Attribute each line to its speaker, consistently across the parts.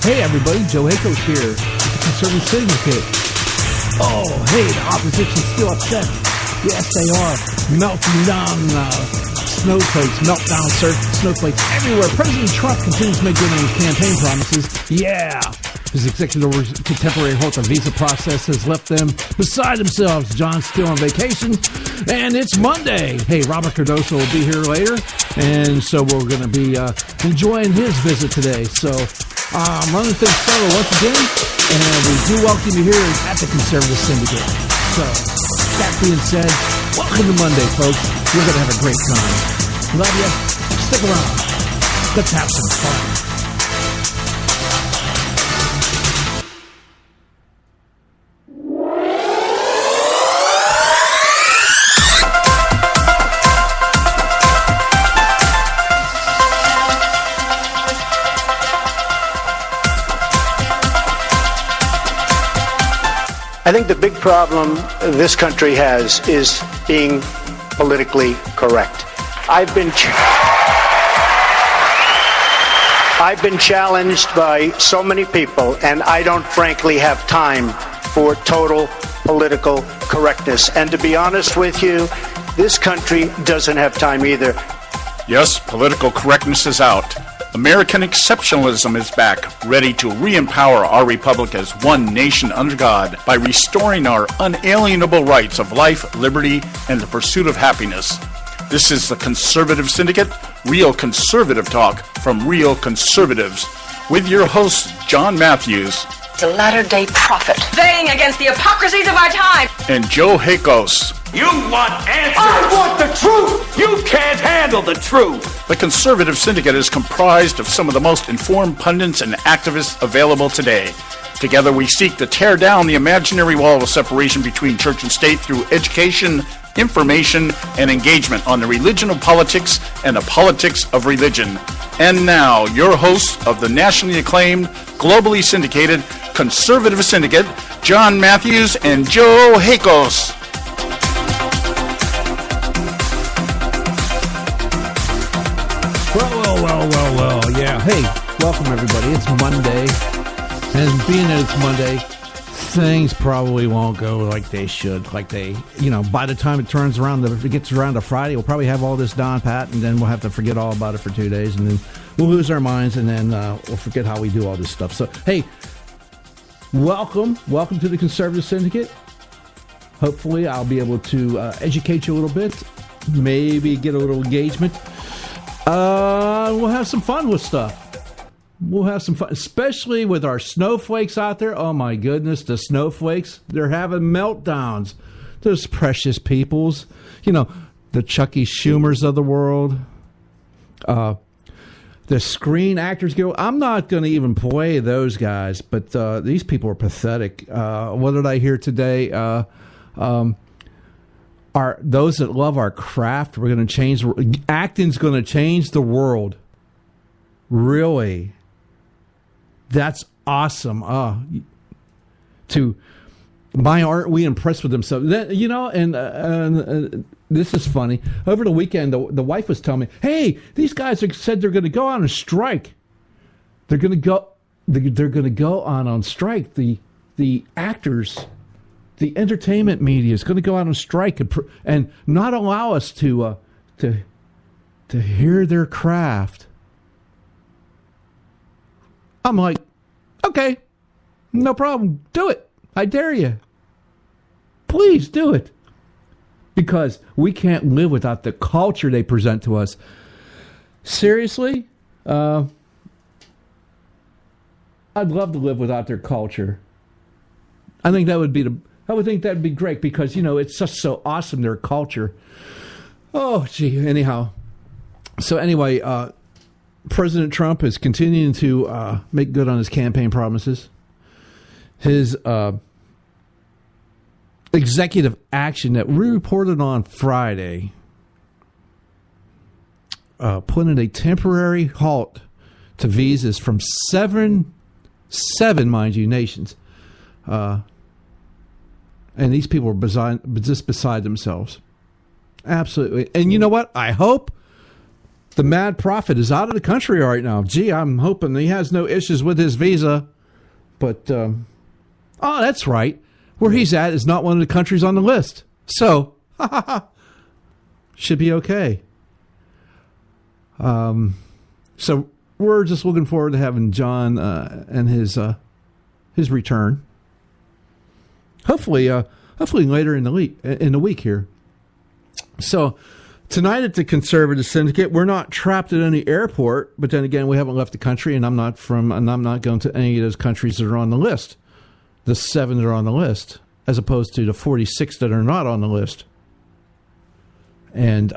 Speaker 1: Hey everybody, Joe Hakos here with the Conservative Syndicate. Oh, hey, the opposition's still upset. Yes, they are. Melting down snowflakes everywhere. President Trump continues to make good on his campaign promises. Yeah. His executive order to temporary halt the visa process has left them beside themselves. John's still on vacation, and it's Monday. Hey, Robert-Cardoza will be here later, and so we're going to be enjoying his visit today. So I'm running things solo once again, and we do welcome you here at the Conservative Syndicate. So that being said, welcome to Monday, folks. We're going to have a great time. Love you. Stick around. Let's have some fun.
Speaker 2: I think the big problem this country has is being politically correct. I've been challenged by so many people, and I don't frankly have time for total political correctness. And to be honest with you, this country doesn't have time either.
Speaker 3: Yes, political correctness is out. American exceptionalism is back, ready to re-empower our republic as one nation under God by restoring our unalienable rights of life, liberty, and the pursuit of happiness. This is the Conservative Syndicate, real conservative talk from real conservatives, with your host, John Matthews.
Speaker 4: The latter-day prophet, saying against the hypocrisies of our time,
Speaker 3: And Joe Hakos.
Speaker 5: You want answers!
Speaker 6: I want the truth!
Speaker 5: You can't handle the truth!
Speaker 3: The Conservative Syndicate is comprised of some of the most informed pundits and activists available today. Together we seek to tear down the imaginary wall of separation between church and state through education, information, and engagement on the religion of politics and the politics of religion. And now, your hosts of the nationally acclaimed, globally syndicated Conservative Syndicate, John Matthews and Joe Hakos.
Speaker 1: Well, yeah. Hey, welcome everybody. It's Monday, and being that it's Monday, things probably won't go like they should. By the time it turns around, if it gets around to Friday, we'll probably have all this down pat, and then we'll have to forget all about it for 2 days, and then we'll lose our minds, and then we'll forget how we do all this stuff. So, hey, welcome to the Conservative Syndicate. Hopefully, I'll be able to educate you a little bit, maybe get a little engagement. We'll have some fun with stuff. We'll have some fun, especially with our snowflakes out there. Oh my goodness, the snowflakes. They're having meltdowns. Those precious peoples. The Chucky Schumers of the world. The Screen Actors Guild. I'm not going to even play those guys, but these people are pathetic. What did I hear today? Those that love our craft, we're going to change. Acting's going to change the world. Really, that's awesome. Why aren't we impressed with themselves? And this is funny. Over the weekend, the wife was telling me, "Hey, these guys said they're going to go on a strike. They're going to go. They're going to go on strike. The actors." The entertainment media is going to go out on strike and not allow us to hear their craft. I'm like, okay, no problem. Do it. I dare you. Please do it. Because we can't live without the culture they present to us. Seriously? I'd love to live without their culture. I think that would be I would think that'd be great because, it's just so awesome, their culture. Oh, gee. Anyhow. So anyway, President Trump is continuing to make good on his campaign promises. His executive action that we reported on Friday put in a temporary halt to visas from seven, mind you, nations. And these people are just beside themselves. Absolutely. And you know what? I hope The Mad Prophet is out of the country right now. Gee, I'm hoping he has no issues with his visa. But, oh, that's right. Where he's at is not one of the countries on the list. So, should be okay. So we're just looking forward to having John and his return. Hopefully later in the week here. So tonight at the Conservative Syndicate, we're not trapped at any airport, but then again, we haven't left the country, and I'm not going to any of those countries that are on the list. The 7 that are on the list, as opposed to the 46 that are not on the list. And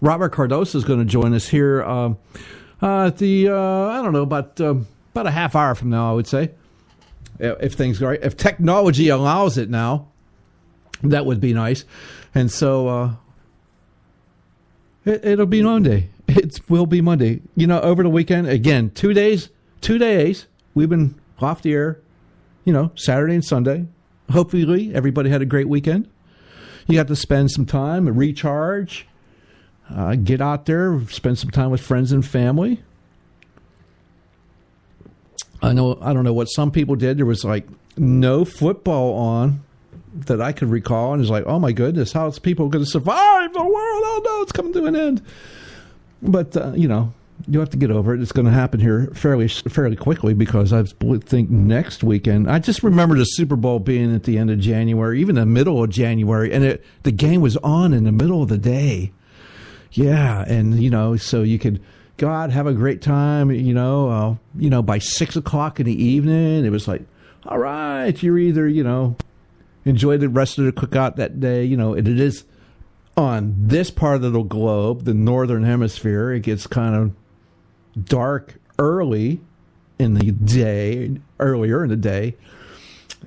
Speaker 1: Robert-Cardoza is going to join us here at the I don't know, about a half hour from now, I would say, if things go right. If technology allows it now, that would be nice. And so it'll be Monday. It will be Monday. You know, over the weekend, again, 2 days, we've been off the air, Saturday and Sunday. Hopefully, everybody had a great weekend. You got to spend some time, recharge, get out there, spend some time with friends and family. I don't know what some people did. There was like no football on that I could recall, and it's like, oh my goodness, how is people going to survive the world? Oh no, it's coming to an end. But you have to get over it. It's going to happen here fairly quickly, because I think next weekend. I just remember the Super Bowl being at the end of January, even the middle of January, and the game was on in the middle of the day. Yeah, and so you could go out, have a great time. By 6 o'clock in the evening, it was like, all right, you're either enjoy the rest of the cookout that day. It is on this part of the globe, the northern hemisphere. It gets kind of dark earlier in the day.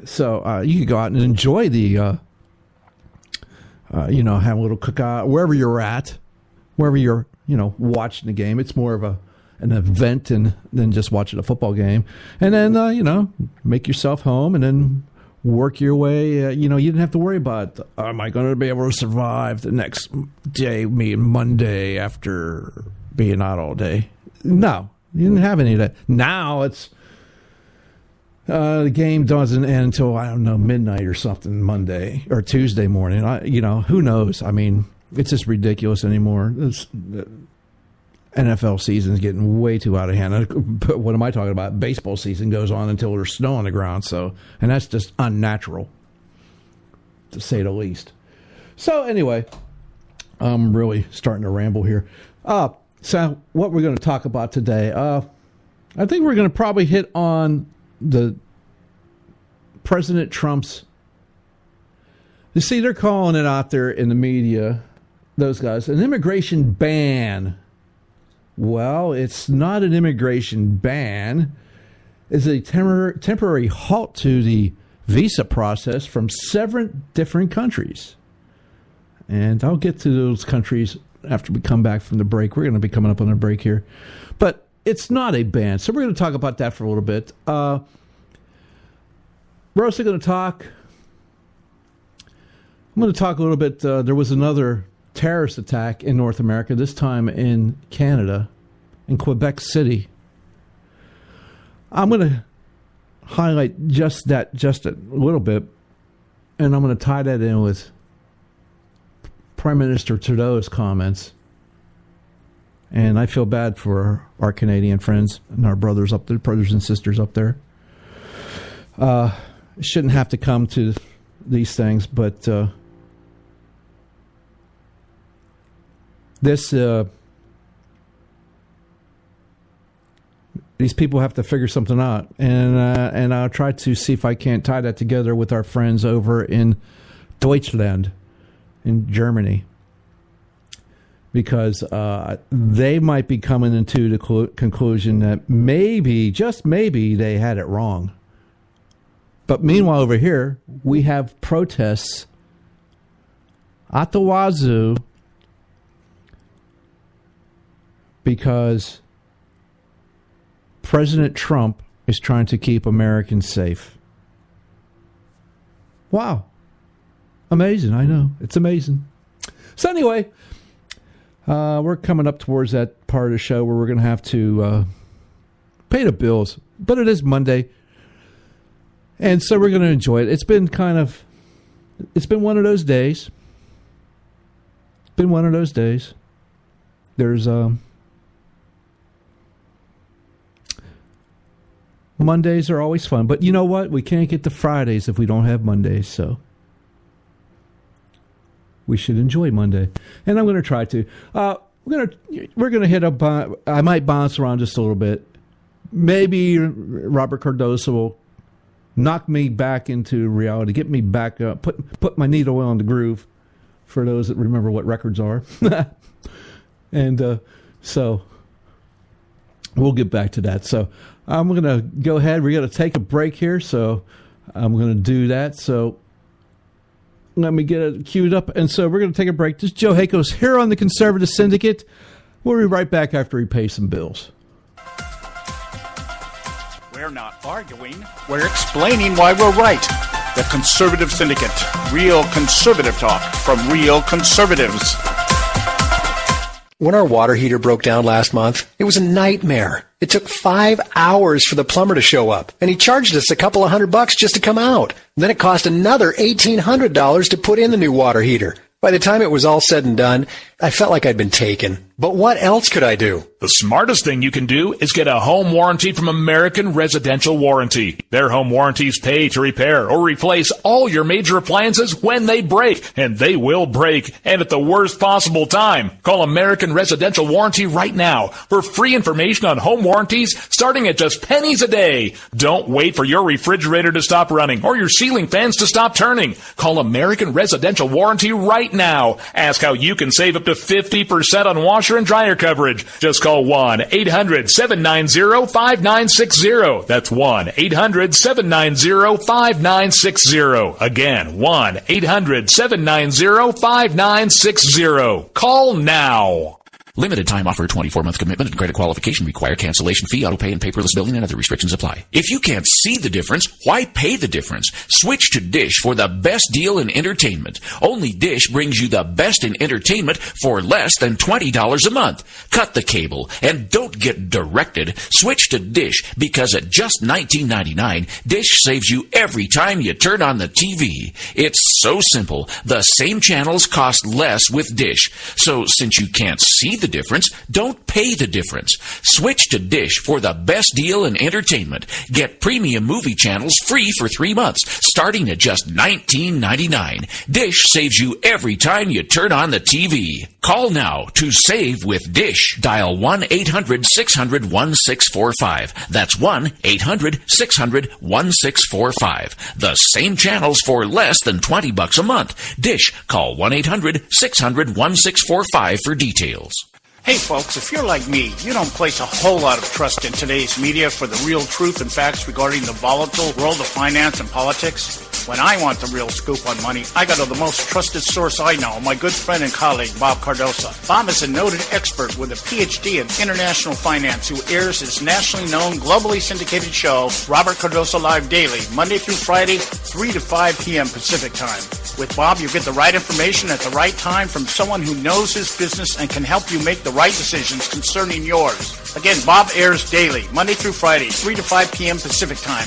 Speaker 1: So you could go out and enjoy the, have a little cookout wherever you're at, wherever you're, watching the game. It's more of an event than just watching a football game. And then, make yourself home and then work your way. You didn't have to worry about, am I going to be able to survive the next day, Monday, after being out all day? No, you didn't have any of that. Now it's the game doesn't end until, I don't know, midnight or something Monday or Tuesday morning. Who knows? I mean, it's just ridiculous anymore. The NFL season is getting way too out of hand. But what am I talking about? Baseball season goes on until there's snow on the ground. And that's just unnatural, to say the least. So anyway, I'm really starting to ramble here. So what we're going to talk about today, I think we're going to probably hit on the President Trump's. You see, they're calling it out there in the media, those guys, an immigration ban. Well, it's not an immigration ban. It's a temporary halt to the visa process from 7 different countries. And I'll get to those countries after we come back from the break. We're going to be coming up on a break here. But it's not a ban. So we're going to talk about that for a little bit. We're also going to talk. I'm going to talk a little bit. There was another terrorist attack in North America, this time in Canada, in Quebec City. I'm going to highlight just a little bit, and I'm going to tie that in with Prime Minister Trudeau's comments. And I feel bad for our Canadian friends and our brothers and sisters up there. Shouldn't have to come to these things, but these people have to figure something out, and I'll try to see if I can't tie that together with our friends over in Deutschland, in Germany, because they might be coming into the conclusion that maybe, just maybe, they had it wrong. But meanwhile, over here, we have protests at the wazoo because President Trump is trying to keep Americans safe. Wow. Amazing, I know. It's amazing. So anyway, We're coming up towards that part of the show where we're going to have to pay the bills. But it is Monday. And so we're going to enjoy it. It's been one of those days. It's been one of those days. There's Mondays are always fun. But you know what? We can't get to Fridays if we don't have Mondays. So we should enjoy Monday. And I'm going to try to. We're going to hit up. I might bounce around just a little bit. Maybe Robert-Cardoza will knock me back into reality, get me back up, put my needle on the groove, for those that remember what records are. And so we'll get back to that. So I'm going to go ahead. We're going to take a break here, so I'm going to do that. So let me get it queued up. And so we're going to take a break. This is Joe Hakos here on the Conservative Syndicate. We'll be right back after we pay some bills.
Speaker 3: We're not arguing. We're explaining why we're right. The Conservative Syndicate. Real conservative talk from real conservatives.
Speaker 6: When our water heater broke down last month, it was a nightmare. It took 5 hours for the plumber to show up, and he charged us a couple of $100 just to come out. And then it cost another $1,800 to put in the new water heater. By the time it was all said and done, I felt like I'd been taken. But what else could I do?
Speaker 7: The smartest thing you can do is get a home warranty from American Residential Warranty. Their home warranties pay to repair or replace all your major appliances when they break, and they will break, and at the worst possible time. Call American Residential Warranty right now for free information on home warranties starting at just pennies a day. Don't wait for your refrigerator to stop running or your ceiling fans to stop turning. Call American Residential Warranty right now. Ask how you can save up to 50% on washer and dryer coverage. Just call 1-800-790-5960. That's 1-800-790-5960. Again, 1-800-790-5960. Call now.
Speaker 8: Limited time offer, 24-month commitment and credit qualification require cancellation fee, auto pay, and paperless billing, and other restrictions apply. If you can't see the difference, why pay the difference? Switch to Dish for the best deal in entertainment. Only Dish brings you the best in entertainment for less than $20 a month. Cut the cable and don't get directed. Switch to Dish because at just $19.99, Dish saves you every time you turn on the TV. It's so simple. The same channels cost less with Dish. So since you can't see the difference, don't pay the difference. Switch to Dish for the best deal in entertainment. Get premium movie channels free for 3 months, starting at just $19.99. Dish saves you every time you turn on the TV. Call now to save with Dish. Dial 1-800-600-1645. That's 1-800-600-1645. The same channels for less than $20 a month. Dish. Call 1-800-600-1645 for details.
Speaker 3: Hey folks, if you're like me, you don't place a whole lot of trust in today's media for the real truth and facts regarding the volatile world of finance and politics. When I want the real scoop on money, I go to the most trusted source I know, my good friend and colleague, Bob Cardoza. Bob is a noted expert with a PhD in international finance who airs his nationally known, globally syndicated show, Robert Cardoza Live Daily, Monday through Friday, 3 to 5 p.m. Pacific Time. With Bob, you get the right information at the right time from someone who knows his business and can help you make the right decisions concerning yours. Again, Bob airs daily, Monday through Friday, 3 to 5 p.m. Pacific Time.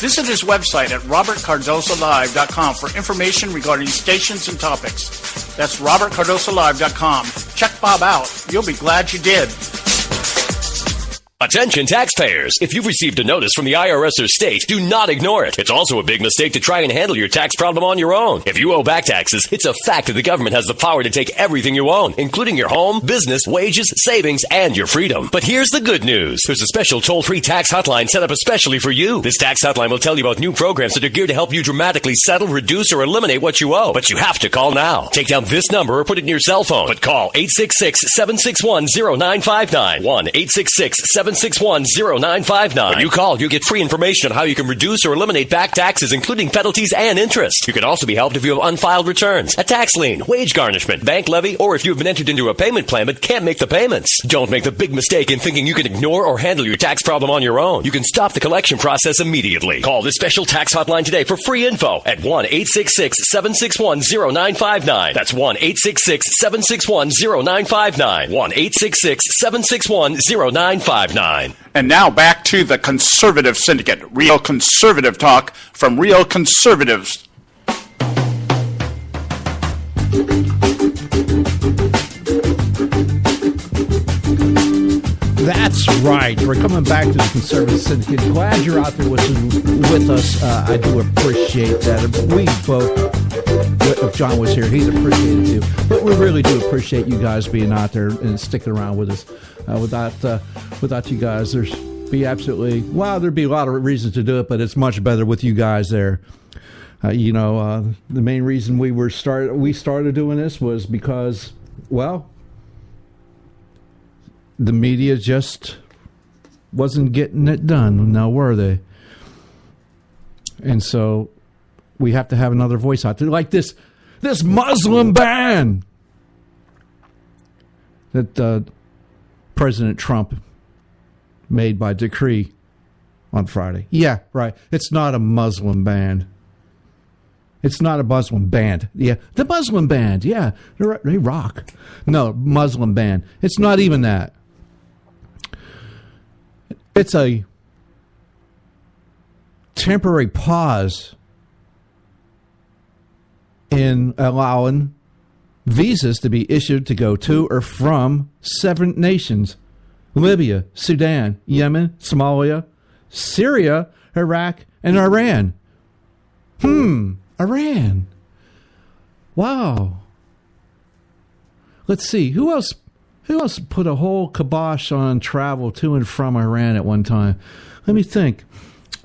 Speaker 3: Visit his website at robert-cardozalive.com for information regarding stations and topics. That's robert-cardozalive.com. Check Bob out. You'll be glad you did.
Speaker 9: Attention taxpayers! If you've received a notice from the IRS or state, do not ignore it. It's also a big mistake to try and handle your tax problem on your own. If you owe back taxes, it's a fact that the government has the power to take everything you own, including your home, business, wages, savings, and your freedom. But here's the good news. There's a special toll-free tax hotline set up especially for you. This tax hotline will tell you about new programs that are geared to help you dramatically settle, reduce, or eliminate what you owe. But you have to call now. Take down this number or put it in your cell phone. But call 866-761-0959. 1-866-761-0959. 1-866-761-0959. When you call, you get free information on how you can reduce or eliminate back taxes, including penalties and interest. You can also be helped if you have unfiled returns, a tax lien, wage garnishment, bank levy, or if you have been entered into a payment plan but can't make the payments. Don't make the big mistake in thinking you can ignore or handle your tax problem on your own. You can stop the collection process immediately. Call this special tax hotline today for free info at 1-866-761-0959. That's 1-866-761-0959. 1-866-761-0959.
Speaker 3: And now back to the Conservative Syndicate, real conservative talk from real conservatives.
Speaker 1: That's right. We're coming back to the Conservative Syndicate. Glad you're out there with us. I do appreciate that. We both, if John was here, he'd appreciate it too. But we really do appreciate you guys being out there and sticking around with us. Without you guys, there'd be a lot of reasons to do it, but it's much better with you guys there. The main reason we started doing this was because, well, the media just wasn't getting it done. Now, were they? And so we have to have another voice out there, like this Muslim ban that President Trump made by decree on Friday. Yeah, right. It's not a Muslim ban. It's not a Muslim band. Yeah, the Muslim band. Yeah, they rock. No, Muslim band. It's not even that. It's a temporary pause in allowing visas to be issued to go to or from 7 nations: Libya, Sudan, Yemen, Somalia, Syria, Iraq, and Iran. Iran. Wow. Let's see. Who else put a whole kibosh on travel to and from Iran at one time? Let me think.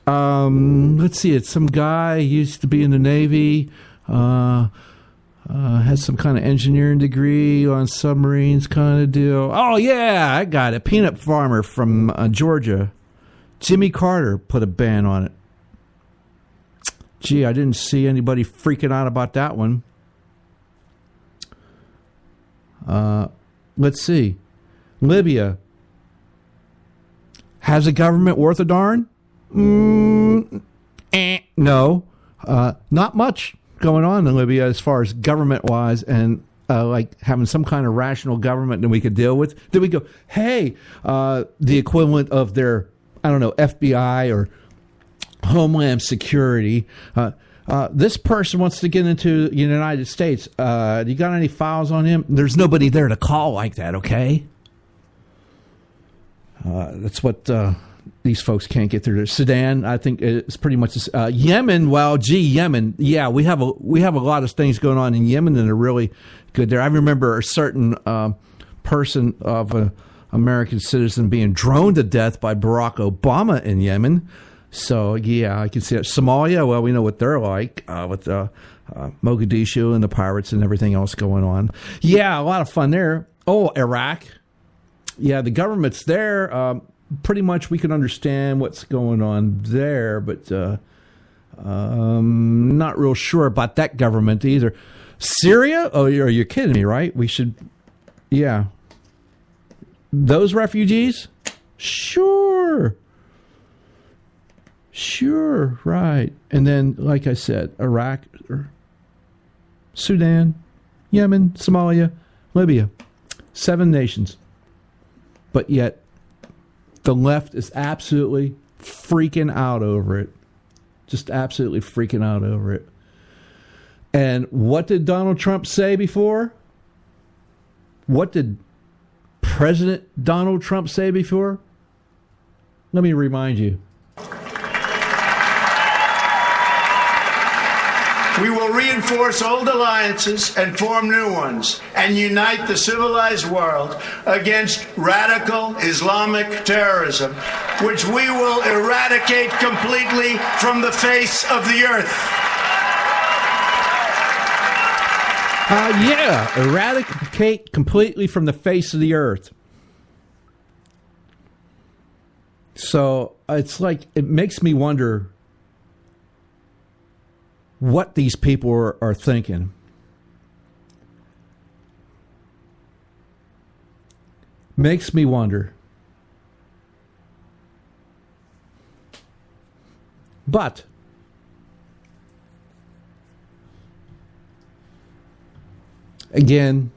Speaker 1: Let's see. It's some guy used to be in the Navy, has some kind of engineering degree on submarines kind of deal. Oh, yeah, I got it. Peanut farmer from Georgia. Jimmy Carter put a ban on it. Gee, I didn't see anybody freaking out about that one. Let's see. Libya. Has a government worth a darn? No. Not much going on in Libya as far as government-wise and like having some kind of rational government that we could deal with. Then we go, hey, the equivalent of their, I don't know, FBI or Homeland Security. This person wants to get into the United States. Do you got any files on him? There's nobody there to call like that, okay? That's what these folks can't get through. Sudan, I think, is pretty much Yemen. Well, Yemen. Yeah, we have a lot of things going on in Yemen that are really good there. I remember a certain person of an American citizen being droned to death by Barack Obama in Yemen. So, yeah, I can see it. Somalia, well, we know what they're like with Mogadishu and the pirates and everything else going on. Yeah, a lot of fun there. Oh, Iraq. Yeah, the government's there. Pretty much we can understand what's going on there, but not real sure about that government either. Syria? Oh, are you kidding me, right? We should, yeah. Those refugees? Sure, right. And then, like I said, Iraq, Sudan, Yemen, Somalia, Libya. 7 nations. But yet, the left is absolutely freaking out over it. Just absolutely freaking out over it. And what did Donald Trump say before? What did President Donald Trump say before? Let me remind you.
Speaker 2: We will reinforce old alliances and form new ones and unite the civilized world against radical Islamic terrorism, which we will eradicate completely from the face of the earth.
Speaker 1: Eradicate completely from the face of the earth. So it's like, it makes me wonder what these people are thinking. Makes me wonder. But again,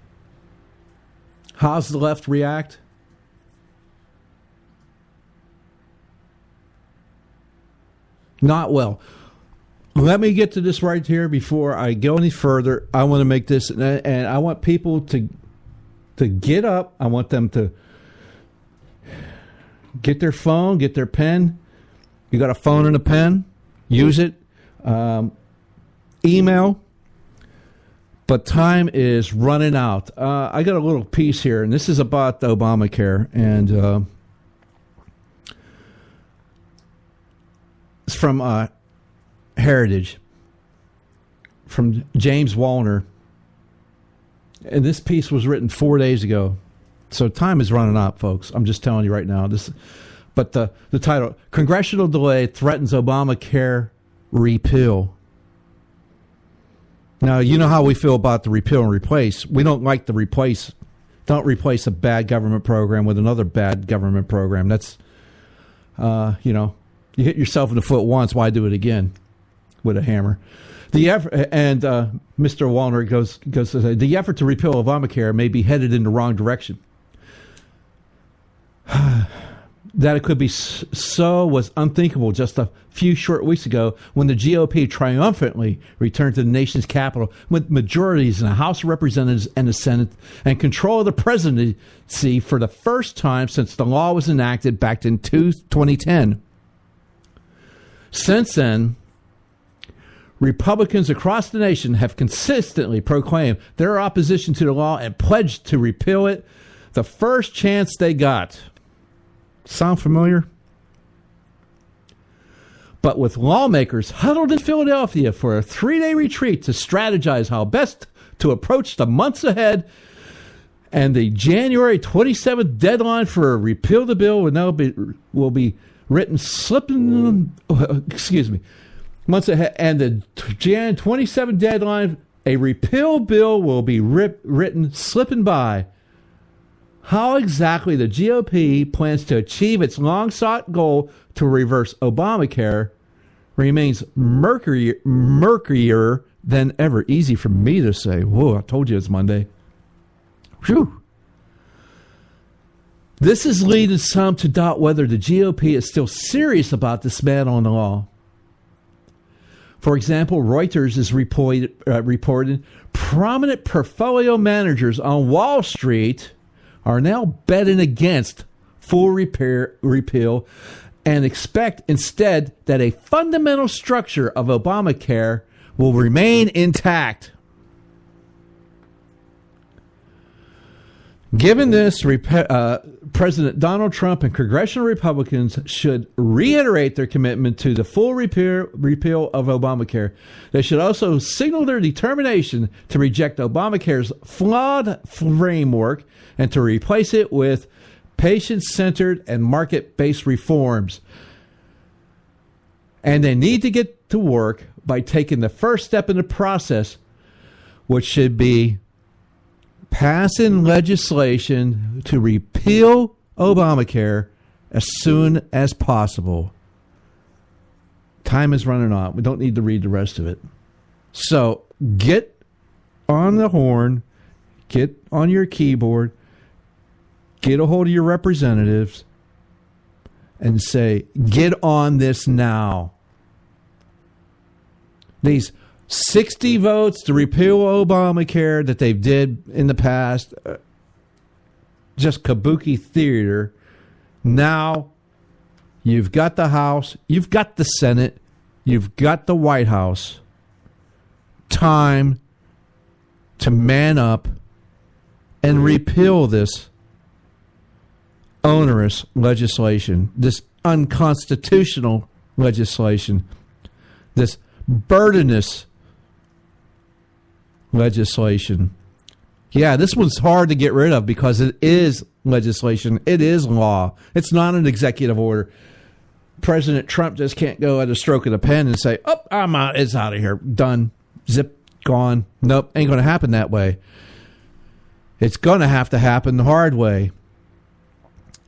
Speaker 1: how's the left react? Not well. Let me get to this right here before I go any further. I want to make this, and I want people to get up. I want them to get their phone, get their pen. You got a phone and a pen? Use it. Email. But time is running out. I got a little piece here, and this is about Obamacare, and it's from Heritage, from James Wallner. And this piece was written 4 days ago. So time is running out, folks. I'm just telling you right now. But the title, Congressional Delay Threatens Obamacare Repeal. Now, you know how we feel about the repeal and replace. We don't like the replace. Don't replace a bad government program with another bad government program. That's, you hit yourself in the foot once, why do it again with a hammer? The effort, and Mr. Wallner goes to say, the effort to repeal Obamacare may be headed in the wrong direction. That it could be so was unthinkable just a few short weeks ago when the GOP triumphantly returned to the nation's capital with majorities in the House of Representatives and the Senate and control of the presidency for the first time since the law was enacted back in 2010. Since then, Republicans across the nation have consistently proclaimed their opposition to the law and pledged to repeal it the first chance they got. Sound familiar? But with lawmakers huddled in Philadelphia for a 3-day retreat to strategize how best to approach the months ahead, and the January 27th deadline for a repeal the bill will be written months ahead, and the Jan 27th deadline, a repeal bill will be written slipping by. How exactly the GOP plans to achieve its long-sought goal to reverse Obamacare remains murkier than ever. Easy for me to say. Whoa, I told you it's Monday. Whew. This is leading some to doubt whether the GOP is still serious about this ban on the law. For example, Reuters is reported prominent portfolio managers on Wall Street are now betting against full repeal and expect instead that a fundamental structure of Obamacare will remain intact. Given this, President Donald Trump and congressional Republicans should reiterate their commitment to the full repeal of Obamacare. They should also signal their determination to reject Obamacare's flawed framework and to replace it with patient-centered and market-based reforms. And they need to get to work by taking the first step in the process, which should be passing legislation to repeal Obamacare as soon as possible. Time is running out. We don't need to read the rest of it. So get on the horn, get on your keyboard, get a hold of your representatives, and say, get on this now. These 60 votes to repeal Obamacare that they did in the past, just kabuki theater. Now you've got the House, you've got the Senate, you've got the White House. Time to man up and repeal this onerous legislation, this unconstitutional legislation, this burdenous legislation. Yeah, this one's hard to get rid of because it is legislation. It is law. It's not an executive order. President Trump just can't go at a stroke of the pen and say, oh, I'm out. It's out of here. Done. Zip. Gone. Nope. Ain't going to happen that way. It's going to have to happen the hard way.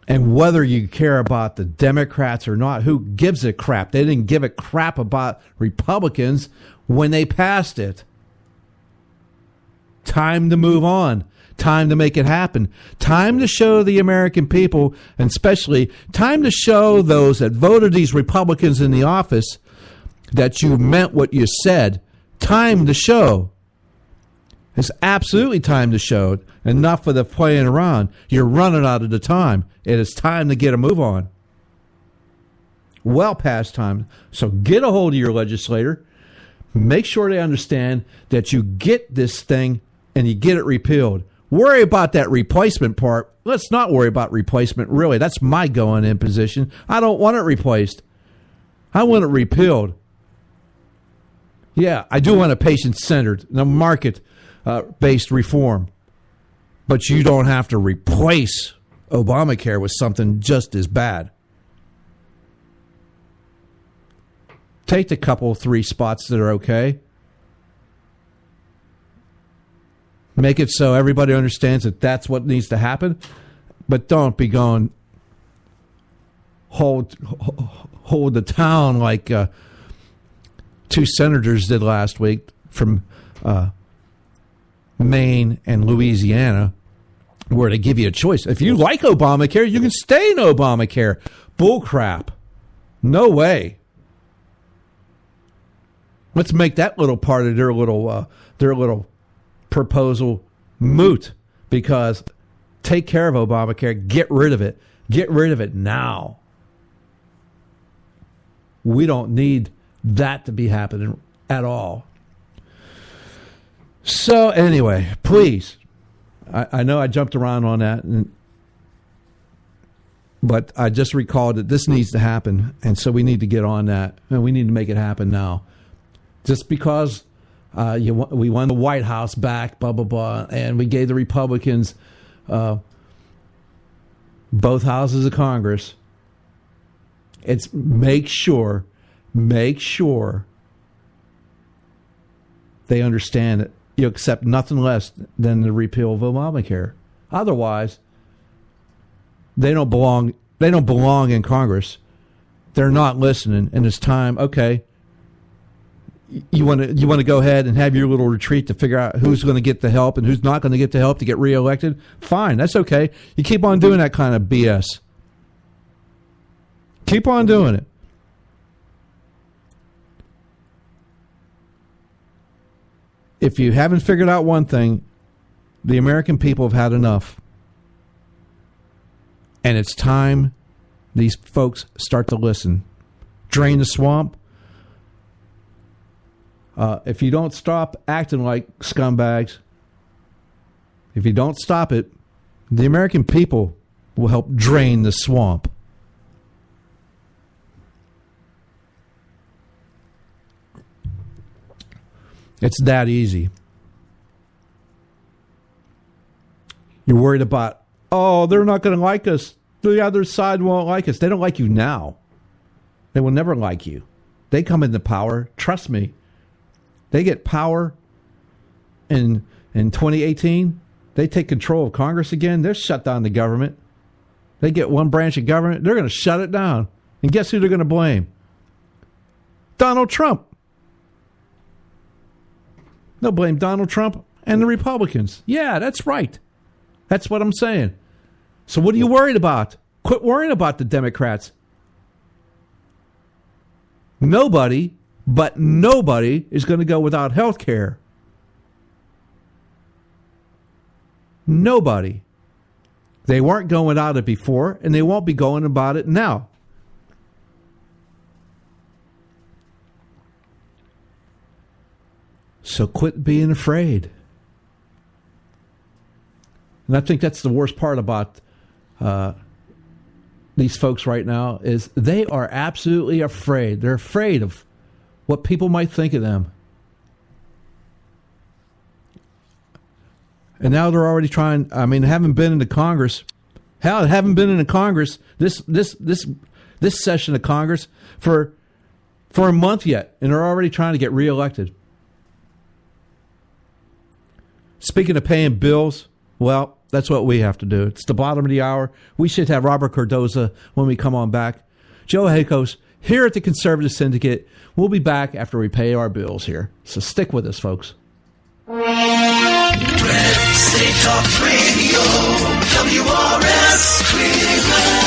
Speaker 1: And whether you care about the Democrats or not, who gives a crap? They didn't give a crap about Republicans when they passed it. Time to move on. Time to make it happen. Time to show the American people, and especially time to show those that voted these Republicans in the office that you meant what you said. Time to show. It's absolutely time to show. Enough of the playing around. You're running out of the time. It is time to get a move on. Well past time. So get a hold of your legislator. Make sure they understand that you get this thing and you get it repealed. Worry about that replacement part. Let's not worry about replacement, really. That's my going in position. I don't want it replaced. I want it repealed. Yeah, I do want a patient-centered, market-based reform. But you don't have to replace Obamacare with something just as bad. Take the couple, 3 spots that are okay. Make it so everybody understands that that's what needs to happen. But don't be going hold the town like 2 senators did last week from Maine and Louisiana, where they give you a choice. If you like Obamacare, you can stay in Obamacare. Bull crap. No way. Let's make that little part of their little proposal moot, because take care of Obamacare. Get rid of it. Get rid of it now. We don't need that to be happening at all. So anyway, please, I know I jumped around on that, but I just recalled that this needs to happen, and so we need to get on that, and we need to make it happen now. Just because we won the White House back, blah, blah, blah, and we gave the Republicans both houses of Congress, it's make sure they understand that you accept nothing less than the repeal of Obamacare. Otherwise, they don't belong in Congress. They're not listening, and it's time. Okay, you want to go ahead and have your little retreat to figure out who's going to get the help and who's not going to get the help to get reelected. Fine, that's okay. You keep on doing that kind of BS. Keep on doing it. If you haven't figured out one thing, the American people have had enough. And it's time these folks start to listen. Drain the swamp. If you don't stop acting like scumbags, if you don't stop it, the American people will help drain the swamp. It's that easy. You're worried about, they're not going to like us. The other side won't like us. They don't like you now. They will never like you. They come into power. Trust me. They get power in 2018. They take control of Congress again. They'll shut down the government. They get one branch of government. They're going to shut it down. And guess who they're going to blame? Donald Trump. They'll blame Donald Trump and the Republicans. Yeah, that's right. That's what I'm saying. So what are you worried about? Quit worrying about the Democrats. Nobody is going to go without health care. Nobody. They weren't going without it before, and they won't be going about it now. So quit being afraid. And I think that's the worst part about these folks right now is they are absolutely afraid. They're afraid of what people might think of them. And now they're already trying, haven't been into Congress. Hell, haven't been into Congress. This this session of Congress for a month yet, and they're already trying to get reelected. Speaking of paying bills, well, that's what we have to do. It's the bottom of the hour. We should have Robert-Cardoza when we come on back. Joe Hakos here at the Conservative Syndicate. We'll be back after we pay our bills here. So stick with us, folks.
Speaker 10: Red State Talk Radio, WRS Cleveland.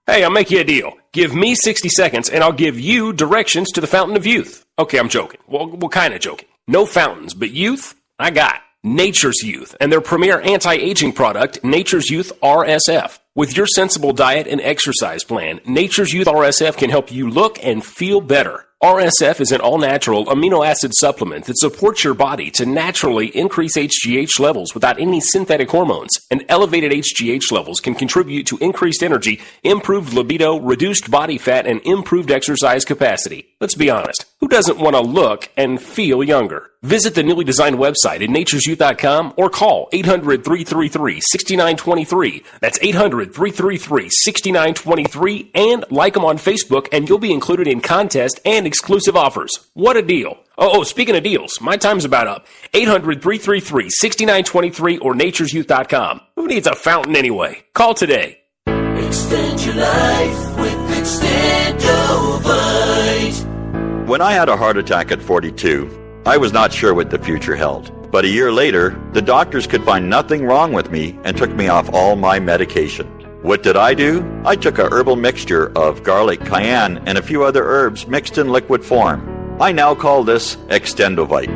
Speaker 11: Hey, I'll make you a deal. Give me 60 seconds and I'll give you directions to the Fountain of Youth. Okay, I'm joking. Well, kind of joking. No fountains, but youth, I got Nature's Youth and their premier anti-aging product, Nature's Youth RSF. With your sensible diet and exercise plan, Nature's Youth RSF can help you look and feel better. RSF is an all-natural amino acid supplement that supports your body to naturally increase HGH levels without any synthetic hormones. And elevated HGH levels can contribute to increased energy, improved libido, reduced body fat, and improved exercise capacity. Let's be honest, who doesn't want to look and feel younger? Visit the newly designed website at naturesyouth.com or call 800-333-6923. That's 800-333-6923 and like them on Facebook and you'll be included in contests and exclusive offers. What a deal. Oh, speaking of deals, my time's about up. 800-333-6923 or naturesyouth.com. Who needs a fountain anyway? Call today.
Speaker 10: Extend your life with Extendovite.
Speaker 12: When I had a heart attack at 42, I was not sure what the future held. But a year later, the doctors could find nothing wrong with me and took me off all my medication. What did I do? I took a herbal mixture of garlic, cayenne, and a few other herbs mixed in liquid form. I now call this Extendovite.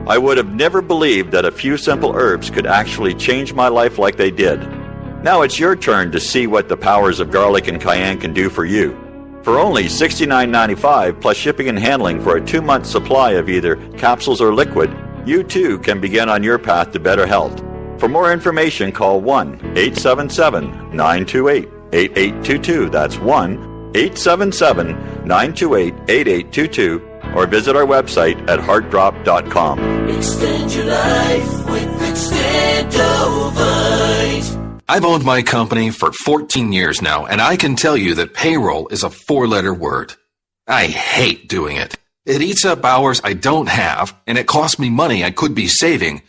Speaker 12: I would have never believed that a few simple herbs could actually change my life like they did. Now it's your turn to see what the powers of garlic and cayenne can do for you. For only $69.95 plus shipping and handling for a 2-month supply of either capsules or liquid, you too can begin on your path to better health. For more information, call 1-877-928-8822. That's 1-877-928-8822. Or visit our website at heartdrop.com.
Speaker 10: Extend your life with Extendovite.
Speaker 13: I've owned my company for 14 years now, and I can tell you that payroll is a 4-letter word. I hate doing it. It eats up hours I don't have, and it costs me money I could be saving.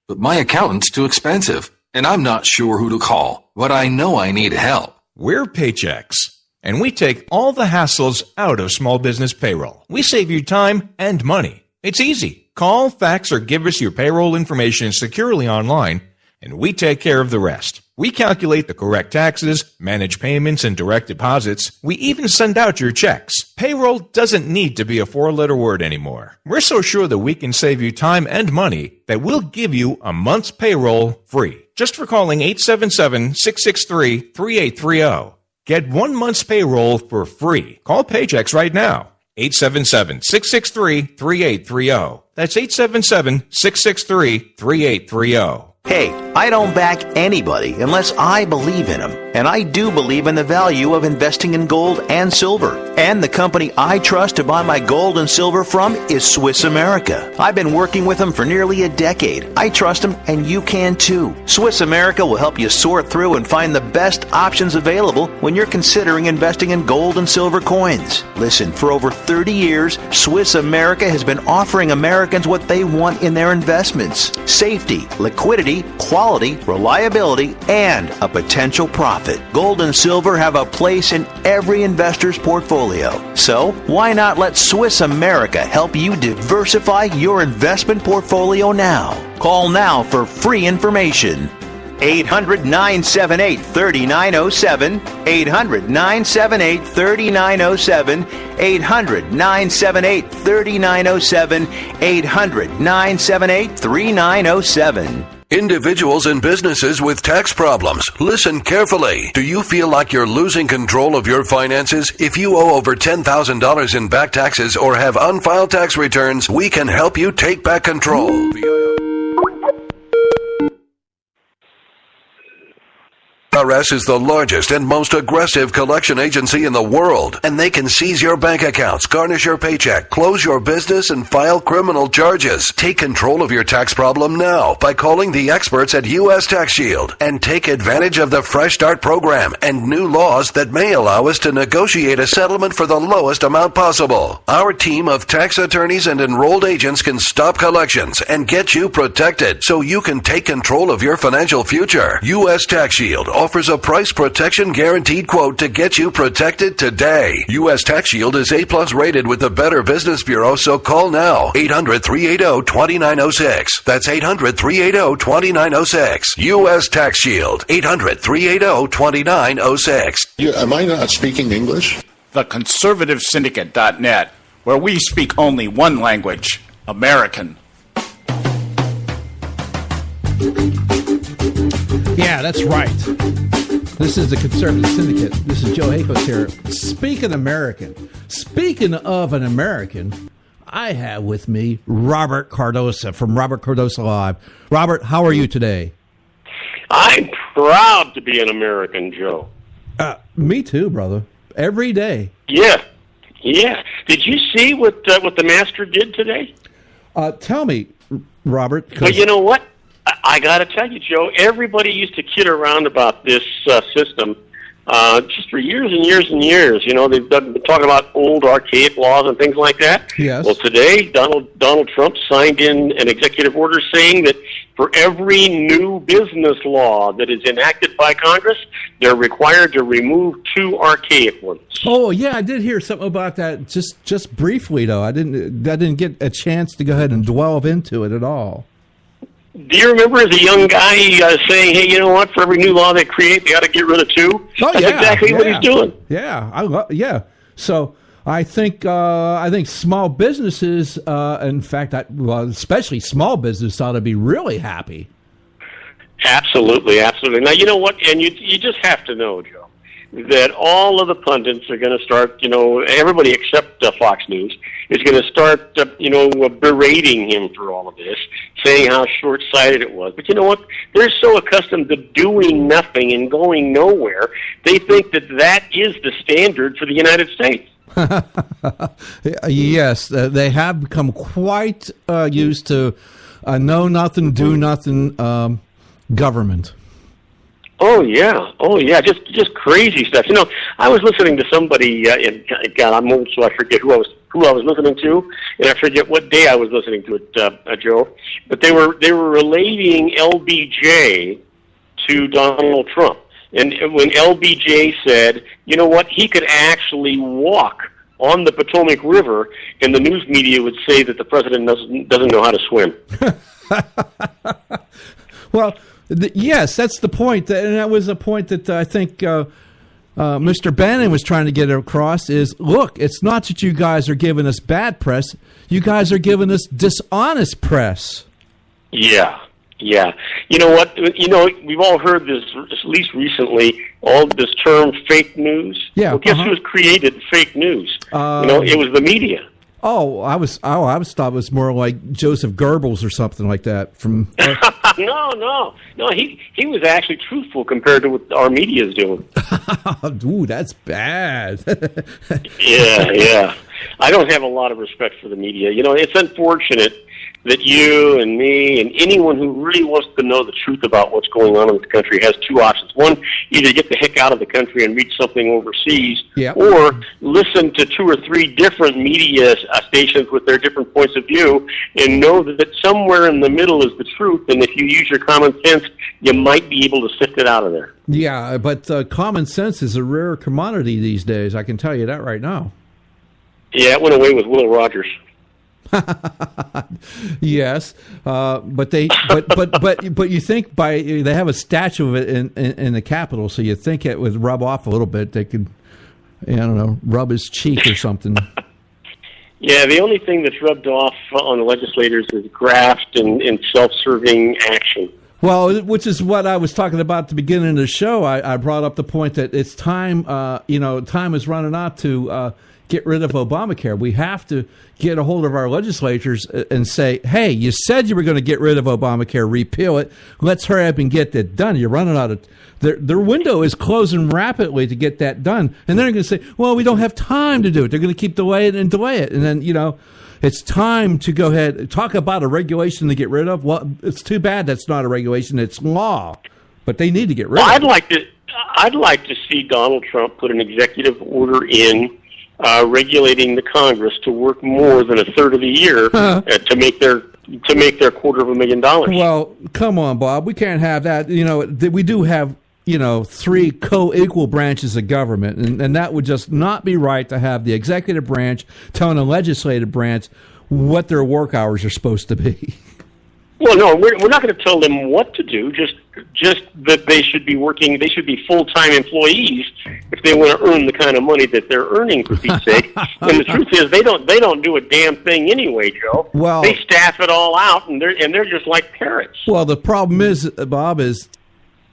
Speaker 13: But my accountant's too expensive, and I'm not sure who to call, but I know I need help.
Speaker 14: We're Paychex, and we take all the hassles out of small business payroll. We save you time and money. It's easy. Call, fax, or give us your payroll information securely online, and we take care of the rest. We calculate the correct taxes, manage payments and direct deposits. We even send out your checks. Payroll doesn't need to be a 4-letter word anymore. We're so sure that we can save you time and money that we'll give you a month's payroll free. Just for calling 877-663-3830. Get 1 month's payroll for free. Call Paychex right now. 877-663-3830. That's 877-663-3830.
Speaker 15: Hey, I don't back anybody unless I believe in them. And I do believe in the value of investing in gold and silver. And the company I trust to buy my gold and silver from is Swiss America. I've been working with them for nearly a decade. I trust them, and you can too. Swiss America will help you sort through and find the best options available when you're considering investing in gold and silver coins. Listen, for over 30 years, Swiss America has been offering Americans what they want in their investments: safety, liquidity, quality, reliability, and a potential profit. Gold and silver have a place in every investor's portfolio. So, why not let Swiss America help you diversify your investment portfolio now? Call now for free information. 800-978-3907, 800-978-3907, 800-978-3907, 800-978-3907.
Speaker 16: Individuals and businesses with tax problems, listen carefully. Do you feel like you're losing control of your finances? If you owe over $10,000 in back taxes or have unfiled tax returns, we can help you take back control. IRS is the largest and most aggressive collection agency in the world, and they can seize your bank accounts, garnish your paycheck, close your business, and file criminal charges. Take control of your tax problem now by calling the experts at U.S. Tax Shield and take advantage of the Fresh Start program and new laws that may allow us to negotiate a settlement for the lowest amount possible. Our team of tax attorneys and enrolled agents can stop collections and get you protected so you can take control of your financial future. U.S. Tax Shield offers a price protection guaranteed quote to get you protected today. U.S. Tax Shield is A+ rated with the Better Business Bureau, so call now. 800-380-2906. That's 800-380-2906. U.S. Tax Shield. 800-380-2906.
Speaker 17: Am I not speaking English?
Speaker 3: The Conservative Syndicate.net, where we speak only one language, American.
Speaker 1: Yeah, that's right. This is the Conservative Syndicate. This is Joe Hakos here. Speaking of an American, I have with me Robert Cardoza from Robert Cardoza Live. Robert, how are you today?
Speaker 18: I'm proud to be an American, Joe.
Speaker 1: Me too, brother. Every day.
Speaker 18: Yeah. Did you see what the master did today?
Speaker 1: Tell me, Robert.
Speaker 18: Well, you know what? I got to tell you, Joe, everybody used to kid around about this system just for years and years and years. You know, they've been talking about old archaic laws and things like that.
Speaker 1: Yes.
Speaker 18: Well, today, Donald Trump signed in an executive order saying that for every new business law that is enacted by Congress, they're required to remove 2 archaic ones.
Speaker 1: Oh yeah, I did hear something about that. Just briefly though, I didn't get a chance to go ahead and delve into it at all.
Speaker 18: Do you remember as a young guy saying, hey, you know what, for every new law they create, they got to get rid of 2?
Speaker 1: Oh,
Speaker 18: That's exactly what he's doing.
Speaker 1: Yeah, So I think small businesses, in fact, especially small business, ought to be really happy.
Speaker 18: Absolutely. Now, you know what, and you just have to know, Joe, that all of the pundits are going to start, everybody except Fox News is going to start, berating him for all of this, saying how short-sighted it was. But you know what? They're so accustomed to doing nothing and going nowhere, they think that is the standard for the United States.
Speaker 1: Yes, they have become quite used to know nothing, do nothing government.
Speaker 18: Oh yeah, just crazy stuff. I was listening to somebody, and God, I'm old, so I forget who I was listening to, and I forget what day I was listening to it, Joe. But they were relating LBJ to Donald Trump, and when LBJ said, you know what, he could actually walk on the Potomac River, and the news media would say that the president doesn't know how to swim.
Speaker 1: Well. Yes, that's the point, and that was a point that I think Mr. Bannon was trying to get across is, look, it's not that you guys are giving us bad press, you guys are giving us dishonest press.
Speaker 18: Yeah. You know what? We've all heard this, at least recently, all this term fake news.
Speaker 1: Yeah.
Speaker 18: Well, guess who's created fake news? It was the media.
Speaker 1: I thought it was more like Joseph Goebbels or something like that. From
Speaker 18: No. He was actually truthful compared to what our media is doing.
Speaker 1: Ooh, that's bad.
Speaker 18: Yeah. I don't have a lot of respect for the media. It's unfortunate that you and me and anyone who really wants to know the truth about what's going on in the country has 2 options. One, either get the heck out of the country and read something overseas, or listen to 2 or 3 different media stations with their different points of view and know that somewhere in the middle is the truth, and if you use your common sense, you might be able to sift it out of there.
Speaker 1: Yeah, but common sense is a rare commodity these days, I can tell you that right now.
Speaker 18: Yeah, it went away with Will Rogers.
Speaker 1: Yes, but you think they have a statue of it in the Capitol, so you think it would rub off a little bit. They could, rub his cheek or something.
Speaker 18: Yeah, the only thing that's rubbed off on the legislators is graft and self-serving action.
Speaker 1: Well, which is what I was talking about at the beginning of the show. I brought up the point that it's time, time is running out to get rid of Obamacare. We have to get a hold of our legislatures and say, hey, you said you were going to get rid of Obamacare, repeal it. Let's hurry up and get that done. You're running out of their window is closing rapidly to get that done. And they're going to say, well, we don't have time to do it. They're going to keep delaying it and delay it. And then, it's time to go ahead. Talk about a regulation to get rid of. Well, it's too bad that's not a regulation. It's law. But they need to get rid of it.
Speaker 18: I'd like to see Donald Trump put an executive order in regulating the Congress to work more than a third of the year to make their $250,000.
Speaker 1: Well, come on, Bob. We can't have that. We do have 3 co-equal branches of government, and that would just not be right to have the executive branch telling the legislative branch what their work hours are supposed to be.
Speaker 18: Well, no, we're not going to tell them what to do. Just that they should be working. They should be full-time employees if they want to earn the kind of money that they're earning, for Pete's sake. And the truth is, they don't do a damn thing anyway, Joe.
Speaker 1: Well,
Speaker 18: they staff it all out, and they're just like parrots.
Speaker 1: Well, the problem is, Bob, is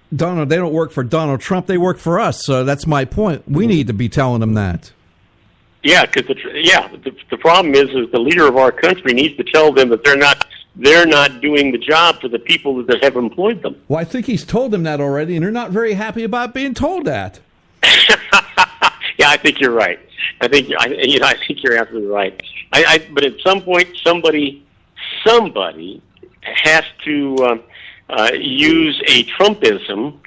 Speaker 1: they don't work for Donald Trump. They work for us. So that's my point. We need to be telling them that.
Speaker 18: Yeah, because the problem is the leader of our country needs to tell them that they're not doing the job for the people that have employed them.
Speaker 1: Well, I think he's told them that already, and they're not very happy about being told that.
Speaker 18: Yeah, I think you're right. I think you're absolutely right. But at some point, somebody has to use a Trumpism